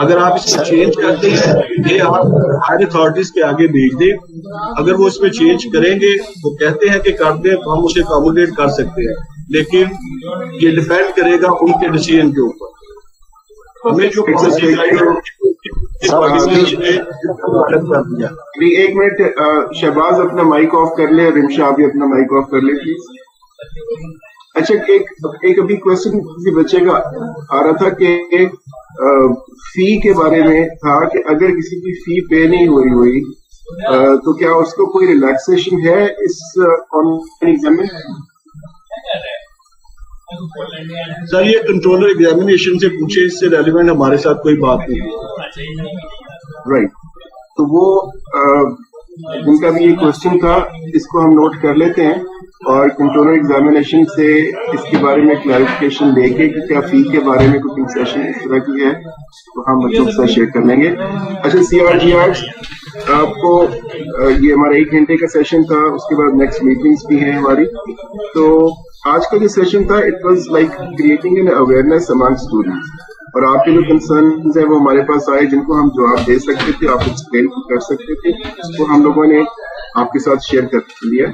अगर आप इसे चेंज करते हैं ये आप हायर अथॉरिटीज के आगे भेज दें। अगर वो इसमें चेंज करेंगे तो कहते हैं कि कर दें तो हम उसे अकोमोडेट कर सकते हैं, लेकिन ये डिपेंड करेगा उनके डिसीजन के ऊपर। हमें जो एक मिनट, शहबाज अपना माइक ऑफ कर ले, रिमशा भी अपना माइक ऑफ कर ले प्लीज। अच्छा, एक अभी क्वेश्चन किसी बच्चे का आ रहा था कि फी के बारे में था कि अगर किसी की फी पे नहीं हुई तो क्या उसको कोई रिलैक्सेशन है इस ऑनलाइन एग्जाम में? सर ये कंट्रोलर एग्जामिनेशन से पूछे, इससे रेलिवेंट हमारे साथ कोई बात नहीं। राइट, तो वो उनका भी ये क्वेश्चन था, इसको हम नोट कर लेते हैं और कंट्रोलर एग्जामिनेशन से इसके बारे में क्लैरिफिकेशन लेके कि क्या फी के बारे में कुछ सेशन इस तरह की है तो हम बच्चों के साथ शेयर कर लेंगे। अच्छा, CRGR आपको ये हमारा 1 घंटे का सेशन था, उसके बाद नेक्स्ट मीटिंग्स भी हैं हमारी। तो आज का जो सेशन था it was like creating an awareness among students, और आपके जो कंसर्न है वो हमारे पास आए जिनको हम जवाब दे सकते थे, आप एक्सप्लेन कर सकते थे, वो हम लोगों ने आपके साथ शेयर कर लिया।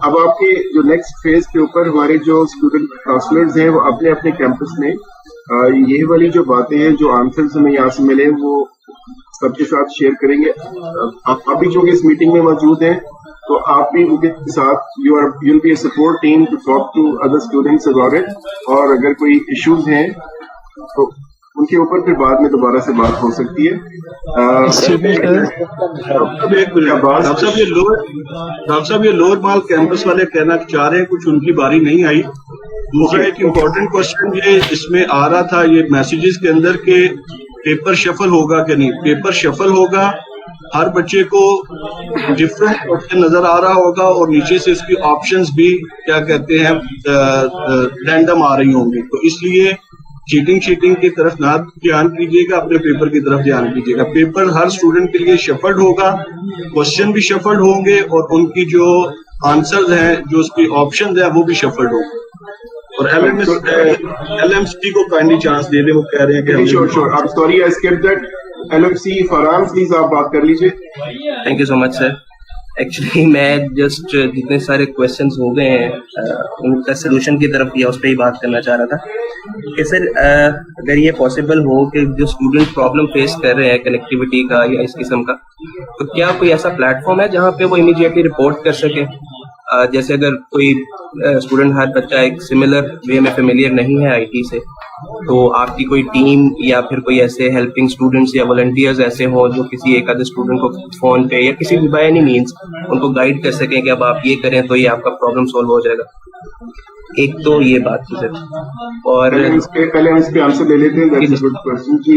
अब आपके जो नेक्स्ट फेज के ऊपर हमारे जो स्टूडेंट काउंसलर्स हैं वो अपने अपने कैंपस में ये वाली जो बातें हैं, जो आंसर्स हमें यहाँ से मिले, वो सबके साथ शेयर करेंगे। आप अभी जो इस मीटिंग में मौजूद हैं तो आप भी उनके साथ you'll be a support team to talk to other students about it, और अगर कोई इश्यूज हैं तो उनके ऊपर फिर बाद में दोबारा से बात हो सकती है। डॉक्टर साहब ये लोअर माल कैंपस वाले कहना चाह रहे हैं कुछ उनकी बारी नहीं आई। दूसरा एक इम्पोर्टेंट क्वेश्चन ये इसमें आ रहा था ये मैसेजेस के अंदर के पेपर शफल होगा कि नहीं। पेपर शफल होगा, हर बच्चे को डिफरेंट क्वेश्चन नजर आ रहा होगा और नीचे से इसकी ऑप्शंस भी क्या कहते हैं रैंडम आ रही होंगी, तो इसलिए चीटिंग की तरफ ना ध्यान कीजिएगा, अपने पेपर की तरफ ध्यान कीजिएगा। पेपर हर स्टूडेंट के लिए शफल्ड होगा, क्वेश्चन भी शफल्ड होंगे और उनकी जो आंसर्स हैं, जो उसकी ऑप्शन है वो भी शफल्ड होंगे। और LMC को काइंडली चांस दे दे, वो कह रहे हैं कि श्योर। आप sorry I skipped that. LMC Farhan please आप बात कर लीजिए। Thank you so much sir. Actually मैं जस्ट जितने सारे क्वेश्चंस हो गए हैं उनका सोल्यूशन की तरफ या उस पर ही बात करना चाह रहा था कि सर अगर ये पॉसिबल हो कि जो स्टूडेंट प्रॉब्लम फेस कर रहे हैं कनेक्टिविटी का या इस किस्म का, तो क्या कोई ऐसा प्लेटफॉर्म है जहाँ पे वो इमीडिएटली रिपोर्ट कर सके? जैसे अगर कोई स्टूडेंट हर बच्चा एक सिमिलर वे में फेमिलियर नहीं है IT से, तो आपकी कोई टीम या फिर कोई ऐसे हेल्पिंग स्टूडेंट्स या वॉलंटियर्स ऐसे हो जो किसी एक आधे स्टूडेंट को फोन पे या किसी भी बाय एनी मीन्स उनको गाइड कर सकें कि अब आप ये करें तो ये आपका प्रॉब्लम सॉल्व हो जाएगा। एक तो ये बात थी सर, और पहले हम इसके आंसर ले लेते हैं। दैट्स अ गुड क्वेश्चन कि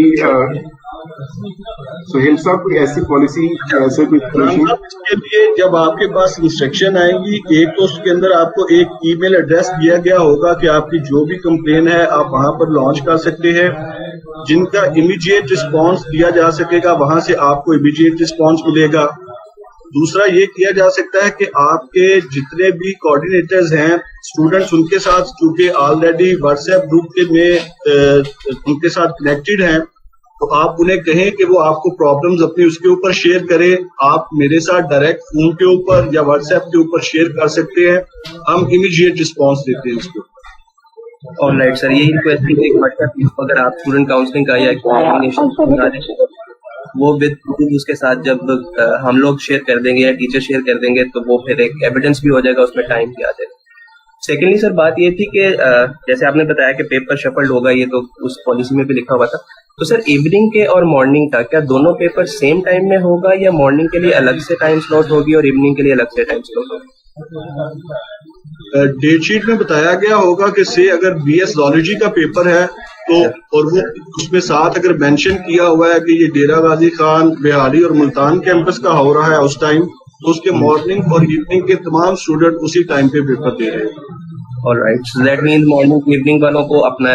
सोहेल साहब कोई ऐसी पॉलिसी ऐसे कोई इसके लिए जब आपके पास इंस्ट्रक्शन आएंगी, एक तो उसके अंदर आपको एक ईमेल एड्रेस दिया गया होगा कि आपकी जो भी कंप्लेन है आप वहां पर लॉन्च कर सकते हैं, जिनका इमीडिएट रिस्पांस दिया जा सकेगा, वहां से आपको इमीडिएट रिस्पांस मिलेगा। दूसरा ये किया जा सकता है कि आपके जितने भी कोऑर्डिनेटर्स हैं स्टूडेंट्स, उनके साथ चूंकि ऑलरेडी व्हाट्सएप ग्रुप में उनके साथ कनेक्टेड हैं, तो आप उन्हें कहें कि वो आपको प्रॉब्लम्स अपनी उसके ऊपर शेयर करें। आप मेरे साथ डायरेक्ट फोन के ऊपर या व्हाट्सएप के ऊपर शेयर कर सकते हैं, हम इमीडिएट रिस्पांस देते हैं इसको। ऑलराइट सर, यही रिक्वेस्ट थी अगर आप स्टूडेंट काउंसलिंग का या कोऑर्डिनेशन वो विद उसके साथ जब हम लोग शेयर कर देंगे या टीचर शेयर कर देंगे तो वो फिर एक एविडेंस भी हो जाएगा, उसमें टाइम भी आ जाएगा। सेकेंडली सर बात ये थी कि जैसे आपने बताया कि पेपर शफल्ड होगा, ये तो उस पॉलिसी में भी लिखा हुआ था, तो सर इवनिंग के और मॉर्निंग का क्या दोनों पेपर सेम टाइम में होगा या मॉर्निंग के लिए अलग से टाइम स्लॉट होगी और इवनिंग के लिए अलग से टाइम स्लॉट होगी? डेट शीट में बताया गया होगा कि से अगर BS ज़ूलॉजी का पेपर है तो, और वो उसमें साथ अगर मेंशन किया हुआ है कि ये डेरा गाजी खान, बिहारी और मुल्तान कैंपस का हो रहा है उस टाइम, तो उसके मॉर्निंग और इवनिंग के तमाम स्टूडेंट उसी टाइम पे पेपर दे रहे हैं। Alright, so that means morning evening वालों को अपना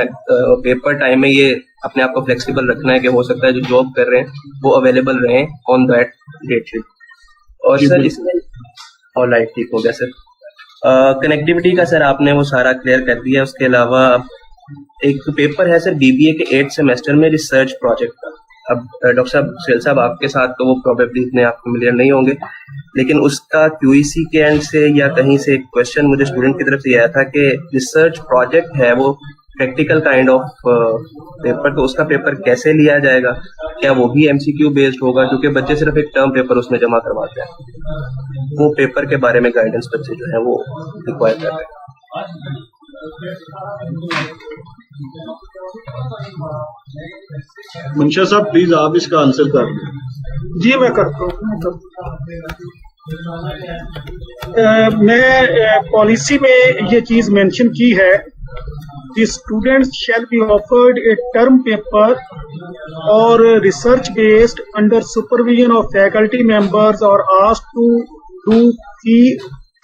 पेपर टाइम में ये अपने आप को फ्लेक्सिबल रखना है कि हो सकता है जो जॉब कर रहे हैं वो अवेलेबल रहे ऑन दैट डेट शीट। और सर इसमें ऑलराइट ठीक हो गया सर। कनेक्टिविटी का सर आपने वो सारा क्लियर कर दिया। उसके अलावा एक पेपर है सर BBA के 8th सेमेस्टर में रिसर्च प्रोजेक्ट का। अब डॉक्टर साहब सुहेल साहब आपके साथ तो वो प्रोबेबली इतने आप फेमिलियर नहीं होंगे, लेकिन उसका QEC के एंड से या कहीं से एक क्वेश्चन मुझे स्टूडेंट की तरफ से आया था कि रिसर्च प्रोजेक्ट है वो प्रैक्टिकल काइंड ऑफ पेपर, तो उसका पेपर कैसे लिया जाएगा? क्या वो भी एमसीक्यू बेस्ड होगा? क्योंकि बच्चे सिर्फ एक टर्म पेपर उसमें जमा करवाते हैं, वो पेपर के बारे में गाइडेंस बच्चे जो है वो रिक्वायर कर रहे हैं। मंशा साहब प्लीज आप इसका आंसर कर दें। जी मैं करता हूँ। मैं पॉलिसी में ये चीज मेंशन की है कि students shall be offered a term paper और research based under supervision of faculty members और asked to do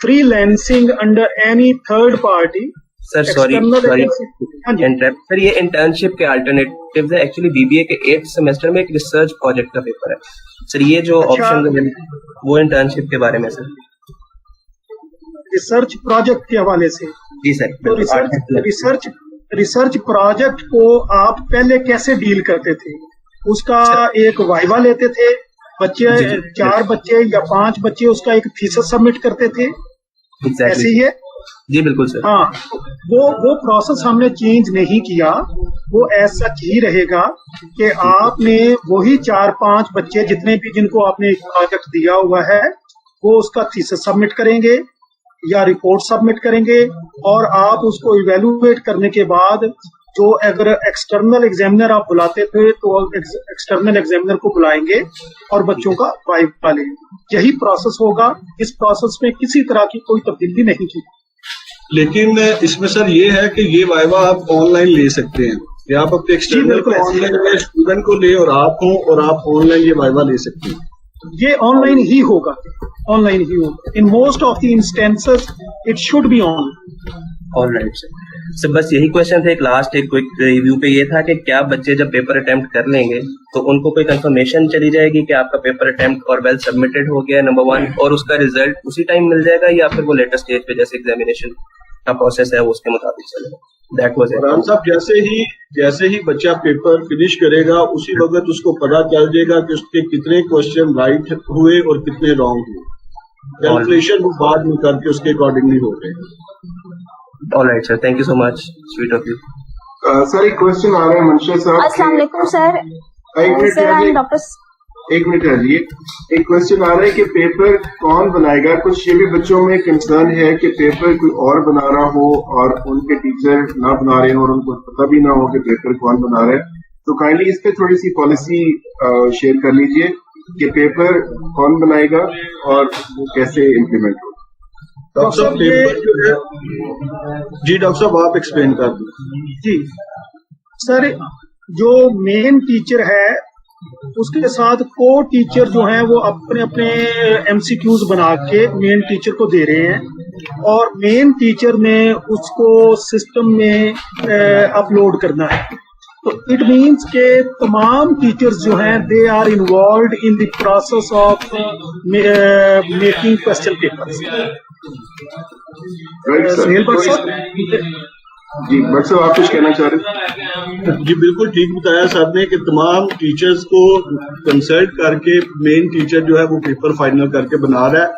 freelancing under any third party. Sir sorry sir, ये इंटर्नशिप के अल्टरनेटिव है। एक्चुअली बीबीए के 8th सेमेस्टर में एक research project का paper है सर। ये जो ऑप्शन है वो इंटर्नशिप के बारे में सर, रिसर्च प्रोजेक्ट के हवाले से। जी सर। तो रिसर्च प्रोजेक्ट को आप पहले कैसे डील करते थे? उसका एक वाइवा लेते थे बच्चे, 4 बच्चे या 5 बच्चे उसका एक थीसिस सबमिट करते थे, ऐसे ही है? जी बिल्कुल सर। हाँ, वो प्रोसेस हमने चेंज नहीं किया, वो ऐसा ही रहेगा कि आपने वही 4-5 बच्चे जितने भी जिनको आपने एक प्रोजेक्ट दिया हुआ है वो उसका थीसिस सबमिट करेंगे या रिपोर्ट सबमिट करेंगे, और आप उसको इवेलुएट करने के बाद जो अगर एक्सटर्नल एग्जामिनर आप बुलाते थे तो एक्सटर्नल एग्जामिनर को बुलाएंगे और बच्चों का वाइवा लेंगे। यही प्रोसेस होगा। इस प्रोसेस में किसी तरह की कोई तब्दीली नहीं की। लेकिन इसमें सर ये है कि ये वाइवा आप ऑनलाइन ले सकते हैं, या आप अपने एक्सटर्नल को ऑनलाइन स्टूडेंट को ले और आप हो और आप ऑनलाइन ये वाइवा ले सकते हैं। ये ऑनलाइन ही होगा, ऑनलाइन ही होगा। In most of the instances it should be online sir. बस यही क्वेश्चन था, एक लास्ट एक क्विक रिव्यू पे ये था कि क्या बच्चे जब पेपर अटेम्प्ट कर लेंगे तो उनको कोई कंफर्मेशन चली जाएगी कि आपका पेपर अटेम्प्ट और वेल सबमिटेड हो गया नंबर 1, और उसका रिजल्ट उसी टाइम मिल जाएगा, या फिर वो लेटर स्टेज पे जैसे एग्जामिनेशन का प्रोसेस है वो उसके मुताबिक चलेगा? That was it. राम साहब, जैसे ही बच्चा पेपर फिनिश करेगा उसी वक्त उसको पता चल जाएगा कि उसके कितने क्वेश्चन राइट हुए और कितने रॉन्ग हुए। कैलकुलेशन वो बाद में करके उसके अकॉर्डिंगली हो जाएगा। Alright sir, thank you so much, sweet of you. Sir एक क्वेश्चन आ रहा है मंशा साहब। अस्सलाम वालेकुम सर। एक मिनट रहिए। एक क्वेश्चन आ रहा है कि पेपर कौन बनाएगा। कुछ ये भी बच्चों में कंसर्न है कि पेपर कोई और बना रहा हो और उनके टीचर ना बना रहे हो और उनको पता भी ना हो कि पेपर कौन बना रहा है। तो काइंडली इस पे थोड़ी सी पॉलिसी शेयर कर लीजिए कि पेपर कौन बनाएगा और वो कैसे इम्प्लीमेंट होगा। डॉक्टर साहब पेपर जो है, जी डॉक्टर साहब आप एक्सप्लेन कर दो। जी सर, जो मेन टीचर है उसके साथ को टीचर जो है वो अपने अपने एमसीक्यूज बना के मेन टीचर को दे रहे हैं और मेन टीचर ने उसको सिस्टम में अपलोड करना है। तो इट मीन्स के तमाम टीचर्स जो हैं they are involved in the process of making question papers. जी बट साहब आप कुछ कहना चाह रहे? जी बिल्कुल ठीक बताया साहब ने कि तमाम टीचर्स को कंसल्ट करके मेन टीचर जो है वो पेपर फाइनल करके बना रहा है।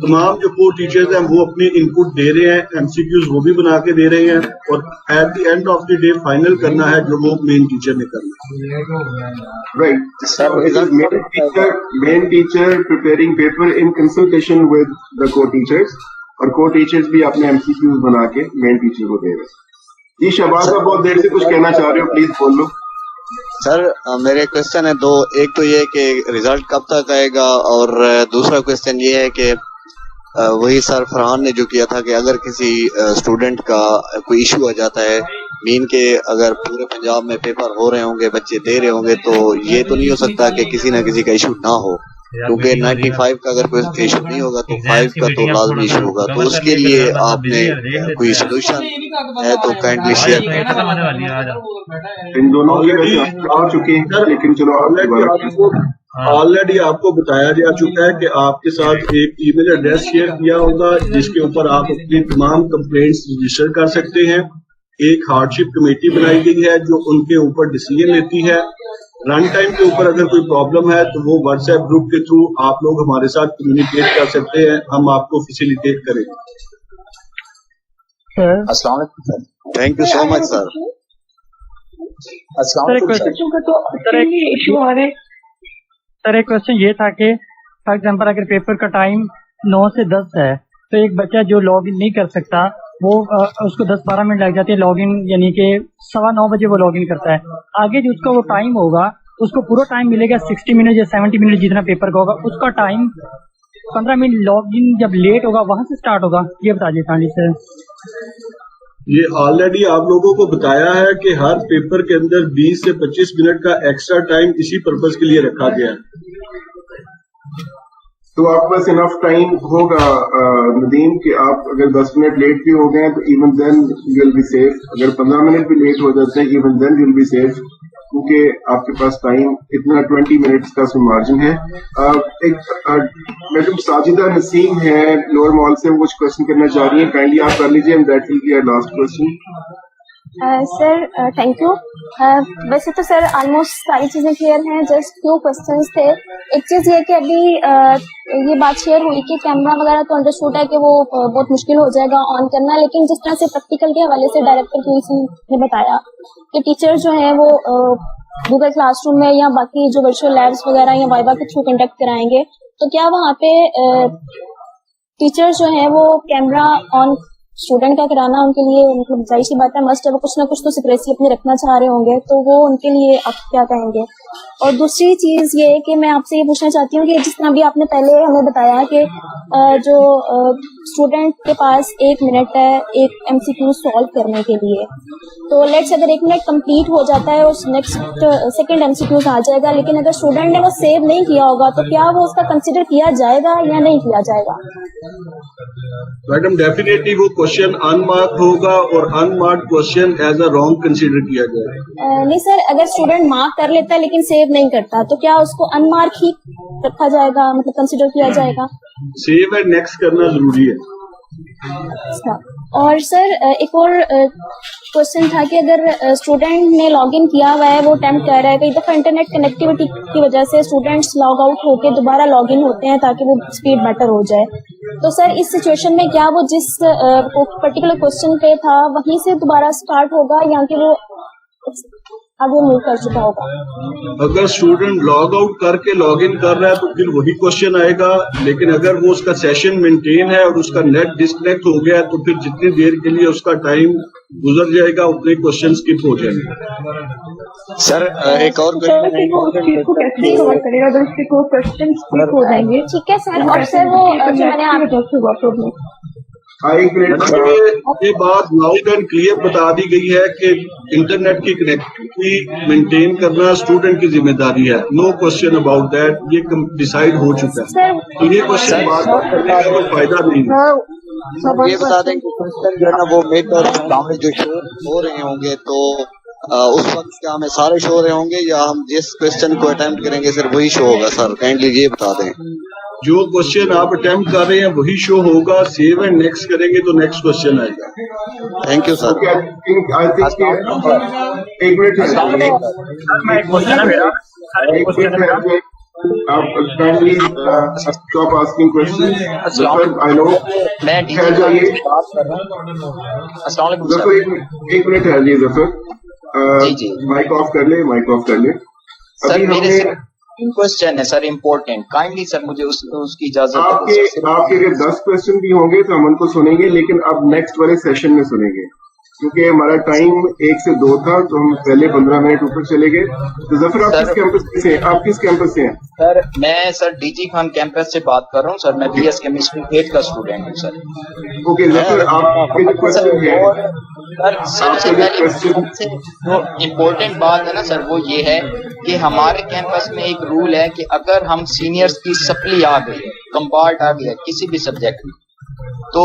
तमाम जो को टीचर्स हैं वो अपने इनपुट दे रहे हैं, एमसीक्यूज वो भी बना के दे रहे हैं और at the end of the day final करना है जो वो मेन टीचर ने करना। Right sir, main teacher preparing paper in consultation with the को टीचर्स और को टीचर्स भी अपने एमसीक्यूज बना के मेन टीचर को दे रहे हैं। जी शहबाज साहब बहुत देर से कुछ कहना चाह रहे हो, प्लीज बोल लो। सर मेरे क्वेश्चन है दो। एक तो ये कि रिजल्ट कब तक आएगा और दूसरा क्वेश्चन ये है कि वही सर फरहान ने जो किया था कि अगर किसी स्टूडेंट का कोई इशू आ जाता है मीन के अगर पूरे पंजाब में पेपर हो रहे होंगे, बच्चे दे रहे होंगे, तो ये तो नहीं हो सकता कि किसी ना किसी का इशू ना हो, क्योंकि 95 का अगर कोई इशू नहीं होगा तो 5 का तो लाजमी इशू होगा। तो उसके लिए आपने कोई सोल्यूशन है तो काइंडली शेयर करें। इन दोनों की वजह आ चुकी है, लेकिन चलो ऑलरेडी आपको बताया जा चुका है कि आपके साथ एक ईमेल एड्रेस शेयर किया होगा जिसके ऊपर आप अपनी तमाम कंप्लेंट्स रजिस्टर कर सकते हैं। एक हार्डशिप कमेटी बनाई गई है जो उनके ऊपर डिसीजन लेती है। रन टाइम के ऊपर अगर कोई प्रॉब्लम है तो वो व्हाट्सएप ग्रुप के थ्रू आप लोग हमारे साथ कम्युनिकेट कर सकते हैं, हम आपको फैसिलिटेट करेंगे। अस्सलाम वालेकुम sir. Thank you so much sir. Sir एक क्वेश्चन ये था कि फॉर एग्जांपल अगर पेपर का टाइम 9 से 10 है तो एक बच्चा जो लॉग इन नहीं कर सकता वो उसको 10-12 मिनट लग जाते हैं लॉग इन, यानी कि 9:15 बजे वो लॉग इन करता है। आगे जो उसका वो टाइम होगा उसको पूरा टाइम मिलेगा 60 मिनट या 70 मिनट जितना पेपर का होगा, उसका टाइम 15 मिनट लॉग इन जब लेट होगा वहां से स्टार्ट होगा, ये बता दीजिए काइंडली सर। ये ऑलरेडी आप लोगों को बताया है कि हर पेपर के अंदर 20 से 25 मिनट का एक्स्ट्रा टाइम इसी पर्पज के लिए रखा गया है। तो आपके पास इनफ टाइम होगा नदीम कि आप अगर 10 मिनट लेट भी हो गए तो even then you will be safe, अगर 15 मिनट भी लेट हो जाते हैं even then you will be safe, क्योंकि आपके पास टाइम इतना 20 मिनट्स का मार्जिन है। मैडम साजिदा नसीम है लोअर मॉल से, वो कुछ क्वेश्चन करना चाह रही है, काइंडली आप कर लीजिए and that will be our last question. Sir thank you. वैसे तो सर ऑलमोस्ट सारी चीजें क्लियर हैं, जस्ट फ्यू क्वेश्चंस थे। एक चीज ये कि अभी ये बात शेयर हुई कि कैमरा वगैरह तो अंडरस्टूड है कि वो बहुत मुश्किल हो जाएगा ऑन करना, लेकिन जिस तरह से प्रैक्टिकल के हवाले से डायरेक्टर क्यूसी ने बताया कि टीचर जो है वो गूगल क्लासरूम में या बाकी जो वर्चुअल लैब्स वगैरह या वाइवा के थ्रू कंडक्ट कराएंगे, तो क्या वहाँ पे टीचर जो है वो कैमरा ऑन स्टूडेंट का कराना उनके लिए मतलब जाहिर सी बात है मस्ट है, वो कुछ ना कुछ तो सिक्रेसी अपनी रखना चाह रहे होंगे, तो वो उनके लिए आप क्या कहेंगे? और दूसरी चीज ये है कि मैं आपसे ये पूछना चाहती हूँ कि जिस तरह भी आपने पहले हमें बताया कि जो स्टूडेंट के पास 1 मिनट है एक MCQ सॉल्व करने के लिए, तो लेट्स अगर 1 मिनट कंप्लीट हो जाता है और नेक्स्ट सेकंड MCQ आ जाएगा, लेकिन अगर स्टूडेंट ने वो सेव नहीं किया होगा तो क्या वो उसका कंसिडर किया जाएगा या नहीं किया जाएगा? मैडम डेफिनेटली वो क्वेश्चन अनमार्क होगा और unmark question as a wrong consider किया जाएगा। नहीं सर, अगर स्टूडेंट मार्क कर लेता है लेकिन सेव नहीं करता तो क्या उसको अनमार्क ही रखा जाएगा, मतलब कंसीडर किया जाएगा? सेव एंड नेक्स्ट करना जरूरी है। अच्छा, और सर एक और क्वेश्चन था कि अगर स्टूडेंट ने लॉगिन किया हुआ है, वो अटेम्प्ट कर रहा है, कई दफा इंटरनेट कनेक्टिविटी की वजह से स्टूडेंट्स लॉग आउट होकर दोबारा लॉगिन होते हैं ताकि वो स्पीड बेटर हो जाए, तो सर इस सिचुएशन में क्या वो जिस पर्टिकुलर क्वेश्चन पे था वहीं से दोबारा स्टार्ट होगा या कि वो आगे मूव कर चुका होगा? अगर स्टूडेंट लॉग आउट करके लॉग इन कर रहा है तो फिर वही क्वेश्चन आएगा, लेकिन अगर वो उसका सेशन मेंटेन है और उसका नेट डिस्कनेक्ट हो गया तो फिर जितनी देर के लिए उसका टाइम गुजर जाएगा उतने क्वेश्चन स्किप हो जाएंगे। सर एक और क्वेश्चन स्किप हो जाएंगे, ठीक है सर। और सर वो जो मैंने आपको एक मिनट, ये बात लाउड एंड क्लियर बता दी गई है कि इंटरनेट की कनेक्टिविटी मेंटेन करना स्टूडेंट की जिम्मेदारी है। नो क्वेश्चन अबाउट दैट, ये डिसाइड हो चुका है, तो ये क्वेश्चन बात करने का कोई फायदा नहीं है। ये बता दें कि क्वेश्चन जो है ना वो मिड और सामने जो शो हो रहे होंगे तो उस वक्त क्या हमें सारे शो हो रहे होंगे या हम जिस क्वेश्चन को अटेम्प्ट करेंगे सिर्फ वही शो होगा? सर काइंडली ये बता दें। जो क्वेश्चन आप अटेम्प्ट कर रहे हैं वही शो होगा, सेव एंड नेक्स्ट करेंगे तो नेक्स्ट क्वेश्चन आएगा। Thank you sir. एक मिनट, आप kindly stop asking questions. I know मैं जाइए, एक मिनट है जी जफर, माइक ऑफ कर ले, माइक ऑफ कर ले। सर मेरे क्वेश्चन है सर इम्पोर्टेंट, काइंडली सर मुझे उसकी इजाजत आपके अगर 10 क्वेश्चन भी होंगे तो हम उनको सुनेंगे, लेकिन अब नेक्स्ट वाले सेशन में सुनेंगे क्योंकि हमारा टाइम 1 से 2 था तो हम पहले 15 मिनट ऊपर चले गए। तो जफर आप किस कैंपस से हैं? आप किस कैंपस से हैं? सर मैं सर डीजी खान कैंपस से बात कर रहा हूँ सर, मैं BS केमिस्ट्री 8 का स्टूडेंट हूँ सर। ओके जफर, आपके जो क्वेश्चन है सबसे पहले जो इम्पोर्टेंट बात है ना सर वो ये है कि हमारे कैंपस में एक रूल है कि अगर हम सीनियर्स की सप्ली आ गई है, कंपार्ट आ गया किसी भी सब्जेक्ट में, तो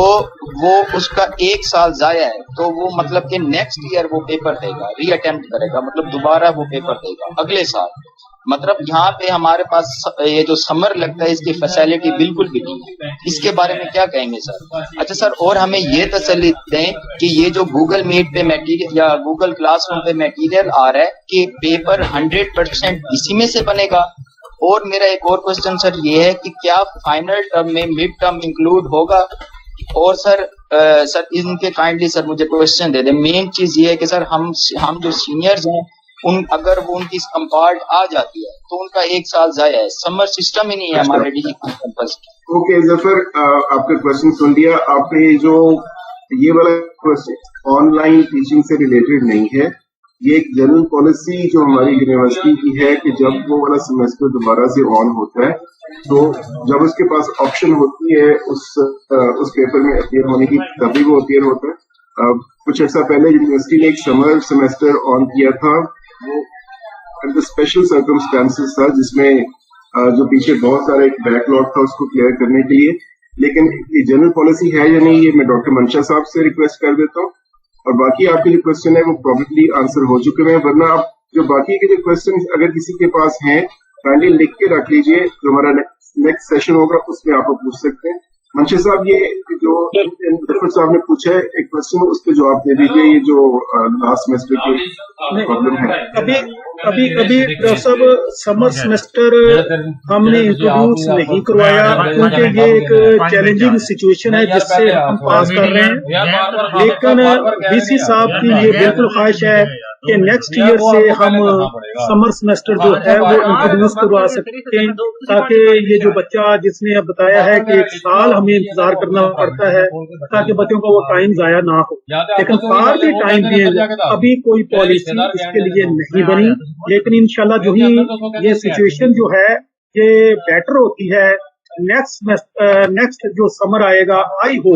वो उसका 1 साल जाया है, तो वो मतलब कि नेक्स्ट ईयर वो पेपर देगा, रीअटेम्प्ट करेगा, मतलब दोबारा वो पेपर देगा अगले साल। मतलब यहाँ पे हमारे पास ये जो समर लगता है इसकी फैसिलिटी बिल्कुल भी नहीं है, इसके बारे में क्या कहेंगे सर? अच्छा सर, और हमें ये तसल्ली दें कि ये जो गूगल मीट पे मटेरियल या गूगल क्लासरूम पे मटेरियल आ रहा है कि पेपर 100% इसी में से बनेगा। और मेरा एक और क्वेश्चन सर ये है कि क्या फाइनल टर्म में मिड टर्म इंक्लूड होगा और सर सर इनके काइंडली सर मुझे क्वेश्चन दे दे। मेन चीज ये है कि सर हम जो सीनियर्स हैं उन अगर वो उनकी कंपार्ट आ जाती है तो उनका 1 साल जाया है। समर सिस्टम ही नहीं है हमारे डिजी कैंपस। ओके जफर, आपका क्वेश्चन सुन लिया आपने। जो ये वाला क्वेश्चन ऑनलाइन टीचिंग से रिलेटेड नहीं है, ये एक जनरल पॉलिसी जो हमारी यूनिवर्सिटी की है कि जब वो वाला सेमेस्टर दोबारा से ऑन होता है तो जब उसके पास ऑप्शन होती है उस पेपर में अपीयर होने की, तभी वो अपीयर होता है। कुछ अर्सा पहले यूनिवर्सिटी ने एक समर सेमेस्टर ऑन किया था, वो स्पेशल सर्कमस्टांसेस था जिसमें जो पीछे बहुत सारा एक बैकलॉग था उसको क्लियर करने के लिए। लेकिन ये जनरल पॉलिसी है या नहीं, ये मैं डॉक्टर मंशा साहब से रिक्वेस्ट कर देता हूँ। और बाकी आपके जो क्वेश्चन है वो प्रोबेबली आंसर हो चुके हैं, वरना आप जो बाकी के जो क्वेश्चन अगर किसी के पास हैं काइंडली लिख के रख लीजिए, जो हमारा नेक्स्ट सेशन होगा उसमें आप पूछ सकते हैं। मंशा साहब, ये जो जफर साहब ने पूछा है एक क्वेश्चन, उस पर जवाब दे दीजिए। ये जो लास्ट सेमेस्टर की प्रॉब्लम है, अभी डॉक्टर साहब समर सेमेस्टर हमने इंट्रोड्यूस नहीं करवाया क्योंकि ये एक चैलेंजिंग सिचुएशन है जिससे हम पास कर रहे हैं। लेकिन वीसी साहब की ये बिल्कुल ख्वाहिश है कि नेक्स्ट ईयर से हम समर सेमेस्टर जो है वो इंट्रोड्यूस करवा सकते हैं, ताकि ये जो बच्चा जिसने अब बताया है कि 1 साल हमें इंतजार करना पड़ता है ताकि बच्चों का वो टाइम जाया ना हो। लेकिन फार भी टाइम दिए अभी कोई पॉलिसी इसके लिए नहीं बनी, लेकिन इंशाल्लाह जो ही ये सिचुएशन जो है ये बेटर होती है, नेक्स्ट जो समर आएगा आई होप